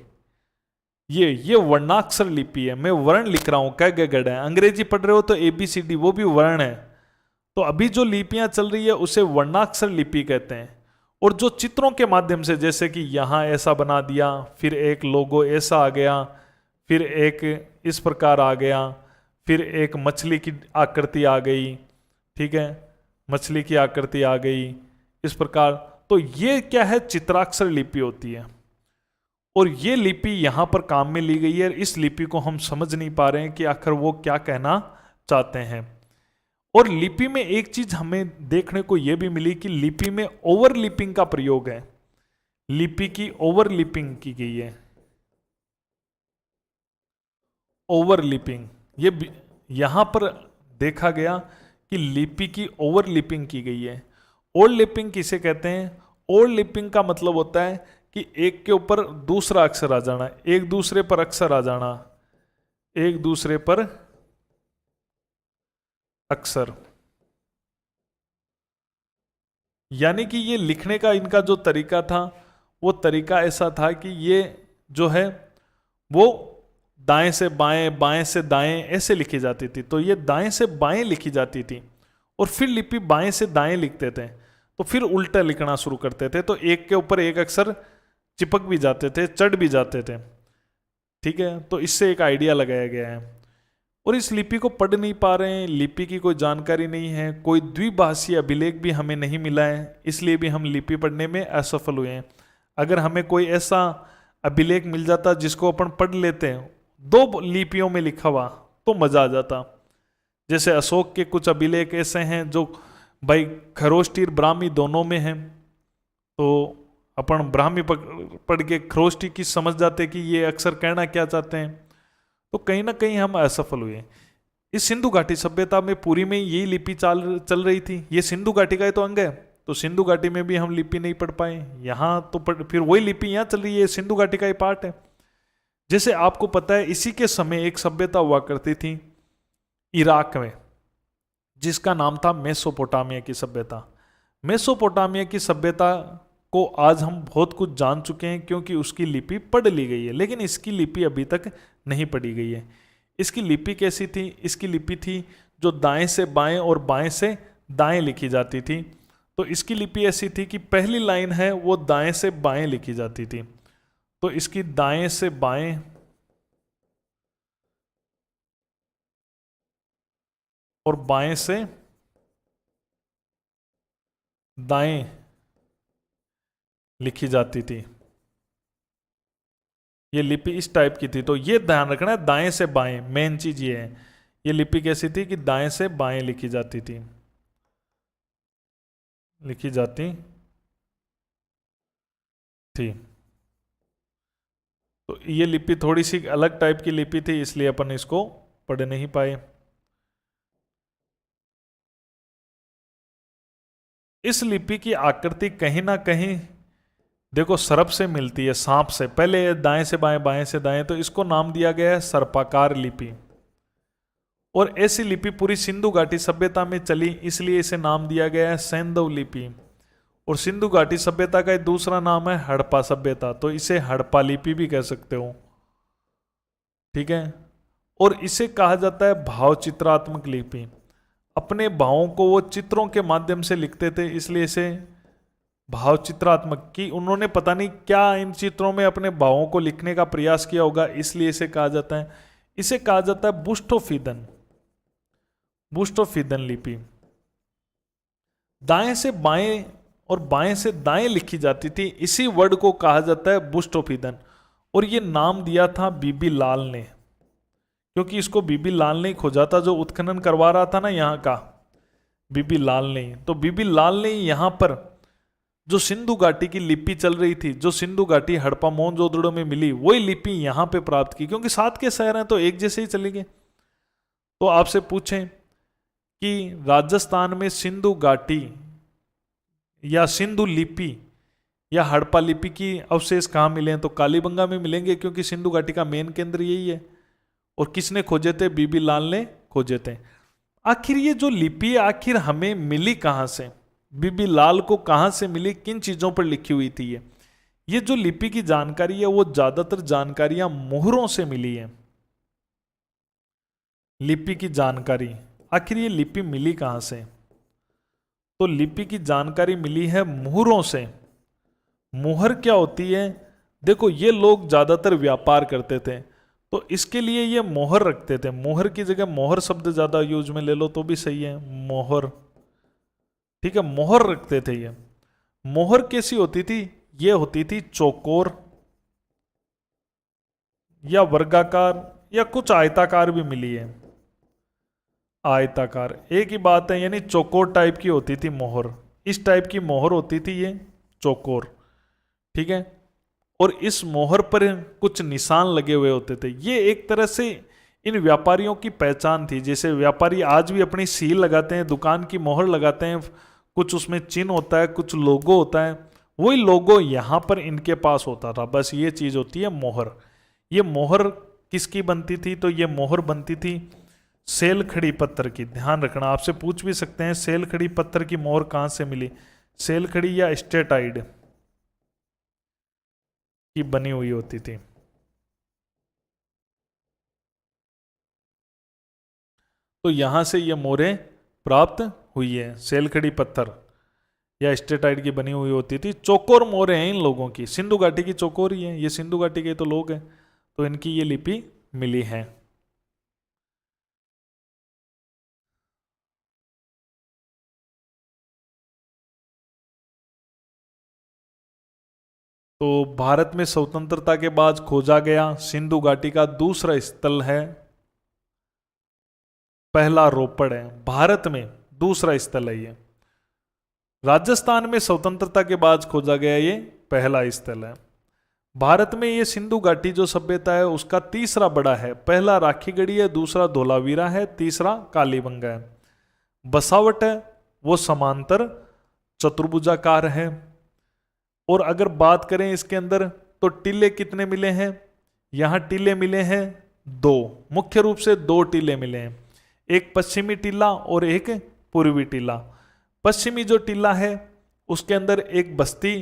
ये वर्णाक्षर लिपि है। मैं वर्ण लिख रहा हूं, क ग ग है। अंग्रेजी पढ़ रहे हो तो ABCD, वो भी वर्ण है। तो अभी जो लिपियां चल रही है उसे वर्णाक्षर लिपि कहते हैं। और जो चित्रों के माध्यम से, जैसे कि यहां ऐसा बना दिया, फिर एक लोगो ऐसा आ गया, फिर एक इस प्रकार आ गया, फिर एक मछली की आकृति आ गई, ठीक है, मछली की आकृति आ गई इस प्रकार। तो ये क्या है? चित्राक्षर लिपि होती है। और ये लिपि यहां पर काम में ली गई है। इस लिपि को हम समझ नहीं पा रहे हैं कि आखिर वो क्या कहना चाहते हैं। और लिपि में एक चीज हमें देखने को यह भी मिली कि लिपि में ओवरलिपिंग का प्रयोग है। लिपि की ओवरलिपिंग की गई है। ओवरलिपिंग, ये यहां पर देखा गया कि लिपि की ओवरलिपिंग की गई है। ओवरलिपिंग किसे कहते हैं? ओवरलिपिंग का मतलब होता है कि एक के ऊपर दूसरा अक्षर आ जाना, एक दूसरे पर अक्षर आ जाना, एक दूसरे पर अक्षर। यानी कि ये लिखने का इनका जो तरीका था वो तरीका ऐसा था कि ये जो है वो दाएं से बाएं, बाएं से दाएं ऐसे लिखी जाती थी। तो ये दाएं से बाएं लिखी जाती थी और फिर लिपि बाएं से दाएं लिखते थे, तो फिर उल्टा लिखना शुरू करते थे। तो एक के ऊपर एक अक्षर चिपक भी जाते थे, चढ़ भी जाते थे। ठीक है, तो इससे एक आइडिया लगाया गया है। और इस लिपि को पढ़ नहीं पा रहे हैं, लिपि की कोई जानकारी नहीं है, कोई द्विभाषीय अभिलेख भी हमें नहीं मिला है, इसलिए भी हम लिपि पढ़ने में असफल हुए हैं। अगर हमें कोई ऐसा अभिलेख मिल जाता जिसको अपन पढ़ लेते हैं, दो लिपियों में लिखा हुआ, तो मजा आ जाता। जैसे अशोक के कुछ अभिलेख ऐसे हैं जो भाई खरोष्टी ब्राह्मी दोनों में हैं, तो अपन ब्राह्मी पढ़ के खरोष्टी की समझ जाते कि ये अक्षर कहना क्या चाहते हैं। तो कहीं ना कहीं हम असफल हुए। इस सिंधु घाटी सभ्यता में पूरी में यही लिपि चल रही थी। ये सिंधु घाटी का ही तो अंग है, तो सिंधु घाटी में भी हम लिपि नहीं पढ़ पाए। यहाँ तो फिर वही लिपि यहाँ चल रही है, सिंधु घाटी का ही पार्ट है। जैसे आपको पता है इसी के समय एक सभ्यता हुआ करती थी इराक में, जिसका नाम था मेसोपोटामिया की सभ्यता। मेसोपोटामिया की सभ्यता को आज हम बहुत कुछ जान चुके हैं क्योंकि उसकी लिपि पढ़ ली गई है, लेकिन इसकी लिपि अभी तक नहीं पढ़ी गई है। इसकी लिपि कैसी थी? इसकी लिपि थी जो दाएं से बाएं और बाएं से दाएं लिखी जाती थी। तो इसकी लिपि ऐसी थी कि पहली लाइन है वो दाएं से बाएं लिखी जाती थी। तो इसकी दाएं से बाएं और बाएं से दाएं लिखी जाती थी। ये लिपि इस टाइप की थी। तो ये ध्यान रखना है, दाएं से बाएं, मेन चीज ये है। ये लिपि कैसी थी कि दाएं से बाएं लिखी जाती थी, लिखी जाती थी। तो ये लिपि थोड़ी सी अलग टाइप की लिपि थी, इसलिए अपन इसको पढ़ नहीं पाए। इस लिपि की आकृति कहीं ना कहीं देखो सर्प से मिलती है, सांप से। पहले दाएं से बाएं, बाएं से दाएं, तो इसको नाम दिया गया है सर्पाकार लिपि। और ऐसी लिपि पूरी सिंधु घाटी सभ्यता में चली, इसलिए इसे नाम दिया गया है सैंधव लिपि। और सिंधु घाटी सभ्यता का एक दूसरा नाम है हड़प्पा सभ्यता, तो इसे हड़प्पा लिपि भी कह सकते हो। ठीक है, और इसे कहा जाता है भाव चित्रात्मक लिपि। अपने भावों को वो चित्रों के माध्यम से लिखते थे, इसलिए इसे भाव चित्रात्मक, कि उन्होंने पता नहीं क्या इन चित्रों में अपने भावों को लिखने का प्रयास किया होगा, इसलिए इसे कहा जाता है, इसे कहा जाता है बुस्टोफिदन, बुस्टोफिदन लिपि। दाएं से बाएं और बाएं से दाएं लिखी जाती थी, इसी वर्ड को कहा जाता है बुस्टोफिदन। और ये नाम दिया था बीबी लाल ने, क्योंकि इसको बीबी लाल ने खोजा था, जो उत्खनन करवा रहा था ना यहाँ का, बीबी लाल ने। तो बीबी लाल ने यहाँ पर जो सिंधु घाटी की लिपि चल रही थी, जो सिंधु घाटी हड़प्पा मोहनजोदड़ो में मिली, वही लिपि यहाँ पे प्राप्त की, क्योंकि साथ के शहर हैं तो एक जैसे ही चलेंगे। तो आपसे पूछें कि राजस्थान में सिंधु घाटी या सिंधु लिपि या हड़प्पा लिपि की अवशेष कहाँ मिले हैं, तो कालीबंगा में मिलेंगे, क्योंकि सिंधु घाटी का मेन केंद्र यही है। और किसने खोजे थे? बीबी लाल ने खोजे थे। आखिर ये जो लिपि आखिर हमें मिली कहाँ से, बीबी लाल को कहाँ से मिली, किन चीजों पर लिखी हुई थी ये जो लिपि की जानकारी है वो ज्यादातर जानकारियां मोहरों से मिली है। लिपि की जानकारी, आखिर ये लिपि मिली कहाँ से, तो लिपि की जानकारी मिली है मोहरों से। मोहर क्या होती है? देखो, ये लोग ज्यादातर व्यापार करते थे, तो इसके लिए ये मोहर रखते थे। मोहर की जगह मोहर शब्द ज्यादा यूज में ले लो तो भी सही है, मोहर, ठीक है, मोहर रखते थे ये। मोहर कैसी होती थी? ये होती थी चौकोर या वर्गाकार या कुछ आयताकार भी मिली है, आयताकार एक ही बात है, यानी चौकोर टाइप की होती थी मोहर। इस टाइप की मोहर होती थी ये चौकोर, ठीक है। और इस मोहर पर कुछ निशान लगे हुए होते थे। ये एक तरह से इन व्यापारियों की पहचान थी। जैसे व्यापारी आज भी अपनी सील लगाते हैं, दुकान की मोहर लगाते हैं, कुछ उसमें चिन्ह होता है, कुछ लोगो होता है, वही लोगो यहाँ पर इनके पास होता था। बस ये चीज होती है मोहर। ये मोहर किसकी बनती थी? तो ये मोहर बनती थी सेल खड़ी पत्थर की। ध्यान रखना, आपसे पूछ भी सकते हैं सेल खड़ी पत्थर की मोहर कहां से मिली, सेल खड़ी या स्टेटाइड की बनी हुई होती थी। तो यहां से ये मोहरें प्राप्त हुई है, सेल खड़ी पत्थर या स्टेटाइड की बनी हुई होती थी। चौकोर मोहरें हैं इन लोगों की, सिंधु घाटी की चौकोर ही है, ये सिंधु घाटी के तो लोग हैं, तो इनकी ये लिपि मिली है। तो भारत में स्वतंत्रता के बाद खोजा गया सिंधु घाटी का दूसरा स्थल है, पहला रोपड़ है। भारत में दूसरा स्थल है ये। राजस्थान में स्वतंत्रता के बाद खोजा गया ये पहला स्थल है। भारत में ये सिंधु घाटी जो सभ्यता है उसका तीसरा बड़ा है। पहला राखीगढ़ी है, दूसरा धोलावीरा है, तीसरा कालीबंगा है। बसावट है वो समांतर चतुर्भुजाकार है। और अगर बात करें इसके अंदर तो टीले कितने मिले हैं? यहां टीले मिले हैं दो, मुख्य रूप से दो टीले मिले हैं, एक पश्चिमी टीला और एक पूर्वी टीला। पश्चिमी जो टीला है उसके अंदर एक बस्ती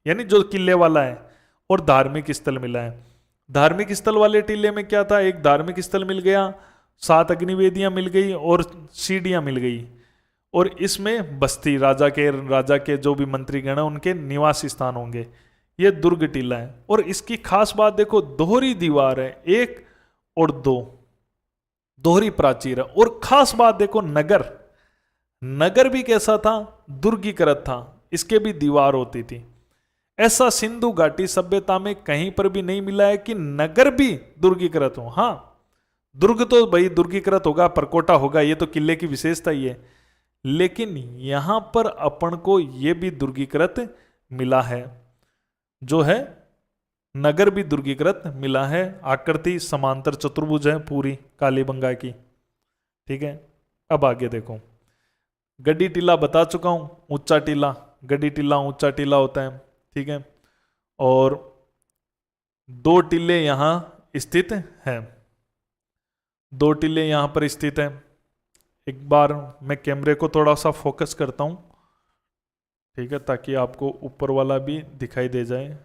यानी जो किले वाला है और धार्मिक स्थल मिला है। धार्मिक स्थल वाले टीले में क्या था? एक धार्मिक स्थल मिल गया, 7 अग्निवेदियां मिल गई और सीढ़ियां मिल गई। और इसमें बस्ती राजा के जो भी मंत्रीगण है उनके निवास स्थान होंगे। ये दुर्ग टीला है। और इसकी खास बात देखो, दोहरी दीवार है, 1 और 2 दोहरी प्राचीर है। और खास बात देखो, नगर भी कैसा था? दुर्गीकृत था, इसके भी दीवार होती थी। ऐसा सिंधु घाटी सभ्यता में कहीं पर भी नहीं मिला है कि नगर भी दुर्गीकृत हो। हाँ, दुर्ग तो भाई दुर्गीकृत होगा, परकोटा होगा, ये तो किले की विशेषता ही है। लेकिन यहां पर अपन को यह भी दुर्गीकृत मिला है, जो है नगर भी दुर्गीकृत मिला है। आकृति समांतर चतुर्भुज है पूरी कालीबंगा की, ठीक है। अब आगे देखो, गड्डी टीला बता चुका हूं, ऊंचा टीला, गड्डी टीला ऊंचा टीला होता है, ठीक है। और 2 टीले यहां स्थित हैं, 2 टीले यहां पर स्थित हैं। एक बार मैं कैमरे को थोड़ा सा फोकस करता हूं, ठीक है, ताकि आपको ऊपर वाला भी दिखाई दे जाए,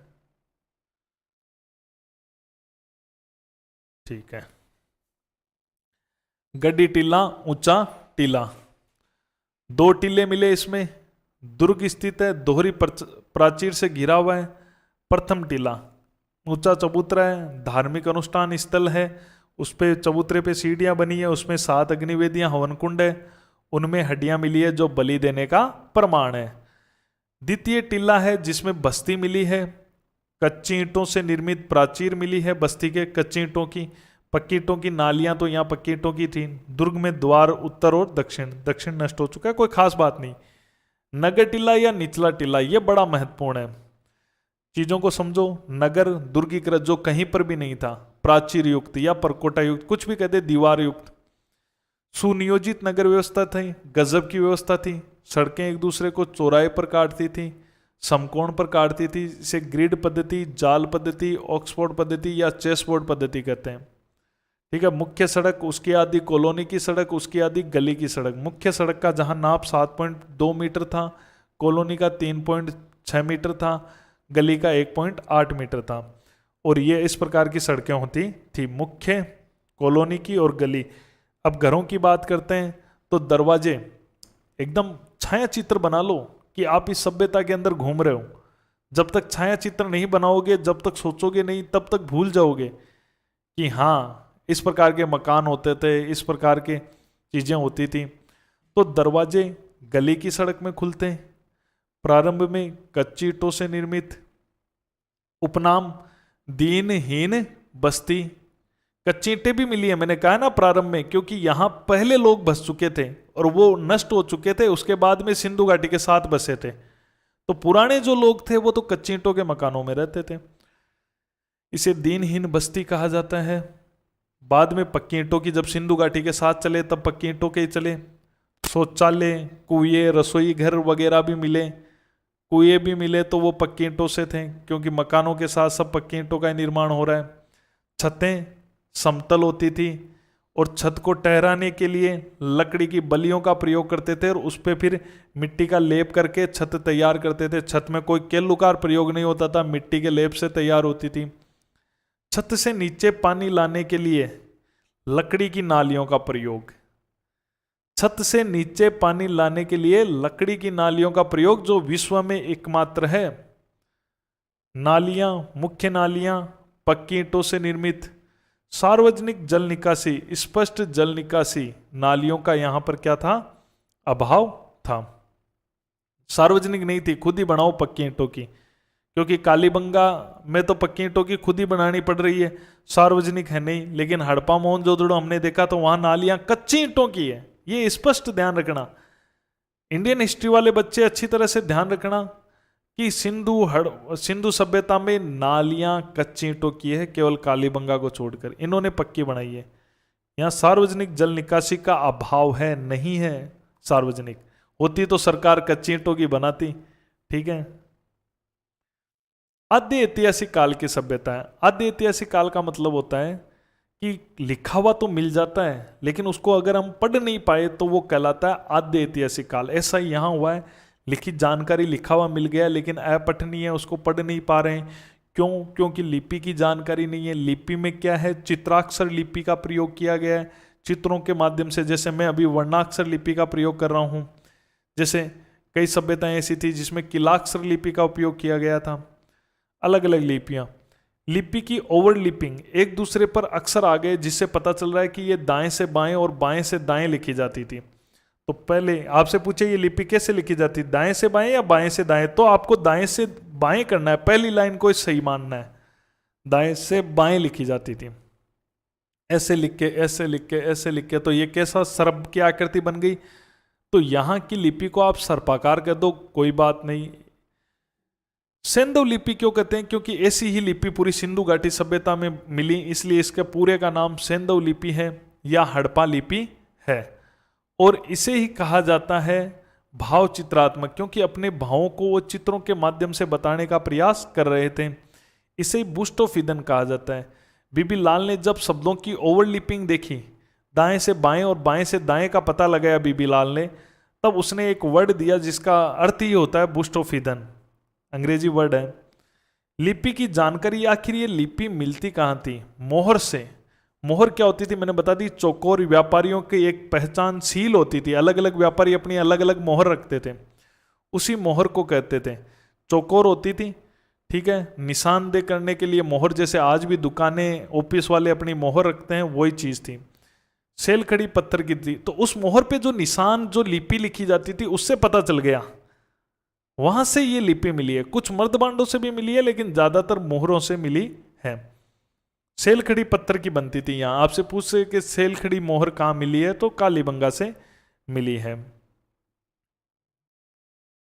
ठीक है। गड्डी टीला ऊंचा टीला, 2 टीले मिले इसमें, दुर्ग स्थित है, दोहरी प्राचीर से घिरा हुआ है। प्रथम टीला ऊंचा चबूतरा है, धार्मिक अनुष्ठान स्थल है, उस पे चबूतरे पे सीढ़ियां बनी है, उसमें 7 अग्निवेदियां, हवन कुंड है, उनमें हड्डियां मिली है जो बलि देने का प्रमाण है। द्वितीय टीला है जिसमें बस्ती मिली है, कच्ची ईंटों से निर्मित प्राचीर मिली है बस्ती के, कच्ची ईंटों की। पक्की ईंटों की नालियां तो यहाँ पक्की ईंटों की थी। दुर्ग में द्वार उत्तर और दक्षिण, दक्षिण नष्ट हो चुका है, कोई खास बात नहीं। नगर टीला या निचला टीला, ये बड़ा महत्वपूर्ण है, चीजों को समझो। नगर दुर्गीकृत जो कहीं पर भी नहीं था, प्राचीर युक्त या परकोटा युक्त, कुछ भी कहते, दीवार युक्त। सुनियोजित नगर व्यवस्था थी, गजब की व्यवस्था थी। सड़कें एक दूसरे को चौराहे पर काटती थी, समकोण पर काटती थी। इसे ग्रिड पद्धति, जाल पद्धति, ऑक्सफोर्ड पद्धति या चेस बोर्ड पद्धति कहते हैं। ठीक है। मुख्य सड़क, उसकी आदि कॉलोनी की सड़क, उसकी आदि गली की सड़क। मुख्य सड़क का जहां नाप 7.2 मीटर था, कॉलोनी का 3.6 मीटर था, गली का 1.8 मीटर था। और ये इस प्रकार की सड़कें होती थी, मुख्य, कॉलोनी की और गली। अब घरों की बात करते हैं तो दरवाजे एकदम छाया चित्र बना लो कि आप इस सभ्यता के अंदर घूम रहे हो। जब तक छाया चित्र नहीं बनाओगे, जब तक सोचोगे नहीं, तब तक भूल जाओगे कि हाँ इस प्रकार के मकान होते थे, इस प्रकार के चीजें होती थी। तो दरवाजे गली की सड़क में खुलते हैं। प्रारंभ में कच्ची ईंटों से निर्मित। उपनाम दीनहीन बस्ती, कच्ची ईंटें भी मिली है, मैंने कहा ना प्रारंभ में, क्योंकि यहां पहले लोग बस चुके थे और वो नष्ट हो चुके थे। उसके बाद में सिंधु घाटी के साथ बसे थे। तो पुराने जो लोग थे वो तो कच्ची ईंटों के मकानों में रहते थे। इसे दीनहीन बस्ती कहा जाता है। बाद में पक्की ईंटों की, जब सिंधु घाटी के साथ चले तब पक्की ईंटों के ही चले। शौचालय, कुएं, रसोई घर वगैरह भी मिले। कुएं भी मिले तो वो पक्की ईंटों से थे, क्योंकि मकानों के साथ सब पक्की ईंटों का ही निर्माण हो रहा है। छतें समतल होती थी और छत को ठहराने के लिए लकड़ी की बल्लियों का प्रयोग करते थे और उस पर फिर मिट्टी का लेप करके छत तैयार करते थे। छत में कोई केलुकार प्रयोग नहीं होता था, मिट्टी के लेप से तैयार होती थी। छत से नीचे पानी लाने के लिए लकड़ी की नालियों का प्रयोग। छत से नीचे पानी लाने के लिए लकड़ी की नालियों का प्रयोग, जो विश्व में एकमात्र है। नालियां, मुख्य नालियां पक्की ईंटों से निर्मित। सार्वजनिक जल निकासी, स्पष्ट जल निकासी, नालियों का यहां पर क्या था, अभाव था। सार्वजनिक नहीं थी, खुद ही बनाओ पक्की ईंटों की, क्योंकि कालीबंगा में तो पक्की ईंटों की खुद ही बनानी पड़ रही है, सार्वजनिक है नहीं। लेकिन हड़प्पा मोहनजोदड़ो हमने देखा तो वहां नालियां कच्ची ईंटों की है। ये स्पष्ट ध्यान रखना, इंडियन हिस्ट्री वाले बच्चे अच्छी तरह से ध्यान रखना कि सिंधु सभ्यता में नालियां कच्ची ईंटों की है, केवल कालीबंगा को छोड़कर। इन्होंने पक्की बनाई है। यहाँ सार्वजनिक जल निकासी का अभाव है, नहीं है सार्वजनिक। होती तो सरकार कच्ची ईंटों की बनाती। ठीक है। आद्य ऐतिहासिक काल की सभ्यता है। आद्य ऐतिहासिक काल का मतलब होता है कि लिखा हुआ तो मिल जाता है, लेकिन उसको अगर हम पढ़ नहीं पाए तो वो कहलाता है आद्य ऐतिहासिक काल। ऐसा ही यहाँ हुआ है, लिखित जानकारी लिखा हुआ मिल गया, लेकिन अपठनीय है, उसको पढ़ नहीं पा रहे हैं। क्यों? क्योंकि लिपि की जानकारी नहीं है। लिपि में क्या है, चित्राक्षर लिपि का प्रयोग किया गया है, चित्रों के माध्यम से। जैसे मैं अभी वर्णाक्षर लिपि का प्रयोग कर रहा हूँ। जैसे कई सभ्यताएं ऐसी थी जिसमें किलाक्षर लिपि का उपयोग किया गया था। अलग अलग लिपियां। लिपि की ओवरलिपिंग, एक दूसरे पर अक्षर आ गए जिससे पता चल रहा है कि ये दाएं से बाएं और बाएं से दाएं लिखी जाती थी। तो पहले आपसे पूछे ये लिपि कैसे लिखी जाती, दाएं से बाएं या बाएं से दाएं? तो आपको दाएं से बाएं करना है, पहली लाइन को सही मानना है। दाएं से बाएं लिखी जाती थी, ऐसे लिख के, ऐसे लिख के, ऐसे लिख के। तो ये कैसा सर्प की आकृति बन गई। तो यहां की लिपि को आप सर्पाकार कर दो, कोई बात नहीं। सेंधव लिपि क्यों कहते हैं? क्योंकि ऐसी ही लिपि पूरी सिंधु घाटी सभ्यता में मिली, इसलिए इसके पूरे का नाम सेंधव लिपि है या हड़प्पा लिपि है। और इसे ही कहा जाता है भाव चित्रात्मक, क्योंकि अपने भावों को वो चित्रों के माध्यम से बताने का प्रयास कर रहे थे। इसे बुस्टोफिदन कहा जाता है। बीबी लाल ने जब शब्दों की ओवरलिपिंग देखी, दाएं से बाएं और बाएं से दाएं का पता लगाया बीबी लाल ने, तब उसने एक वर्ड दिया जिसका अर्थ ही होता है बुस्टोफिदन, अंग्रेजी वर्ड है। लिपि की जानकारी, आखिर ये लिपि मिलती कहाँ थी? मोहर से। मोहर क्या होती थी मैंने बता दी, चौकोर व्यापारियों की एक पहचान सील होती थी। अलग अलग व्यापारी अपनी अलग अलग मोहर रखते थे। उसी मोहर को कहते थे। चौकोर होती थी, ठीक है, निशानदेह करने के लिए मोहर, जैसे आज भी दुकानें ऑफिस वाले अपनी मोहर रखते हैं, वही चीज थी। सेल खड़ी पत्थर की थी, तो उस मोहर पे जो निशान, जो लिपि लिखी जाती थी, उससे पता चल गया, वहां से ये लिपि मिली है। कुछ मर्दबांडों से भी मिली है, लेकिन ज्यादातर मोहरों से मिली है। सेल खड़ी पत्थर की बनती थी। यहां आपसे पूछ से कि सेल खड़ी मोहर कहां मिली है, तो कालीबंगा से मिली है।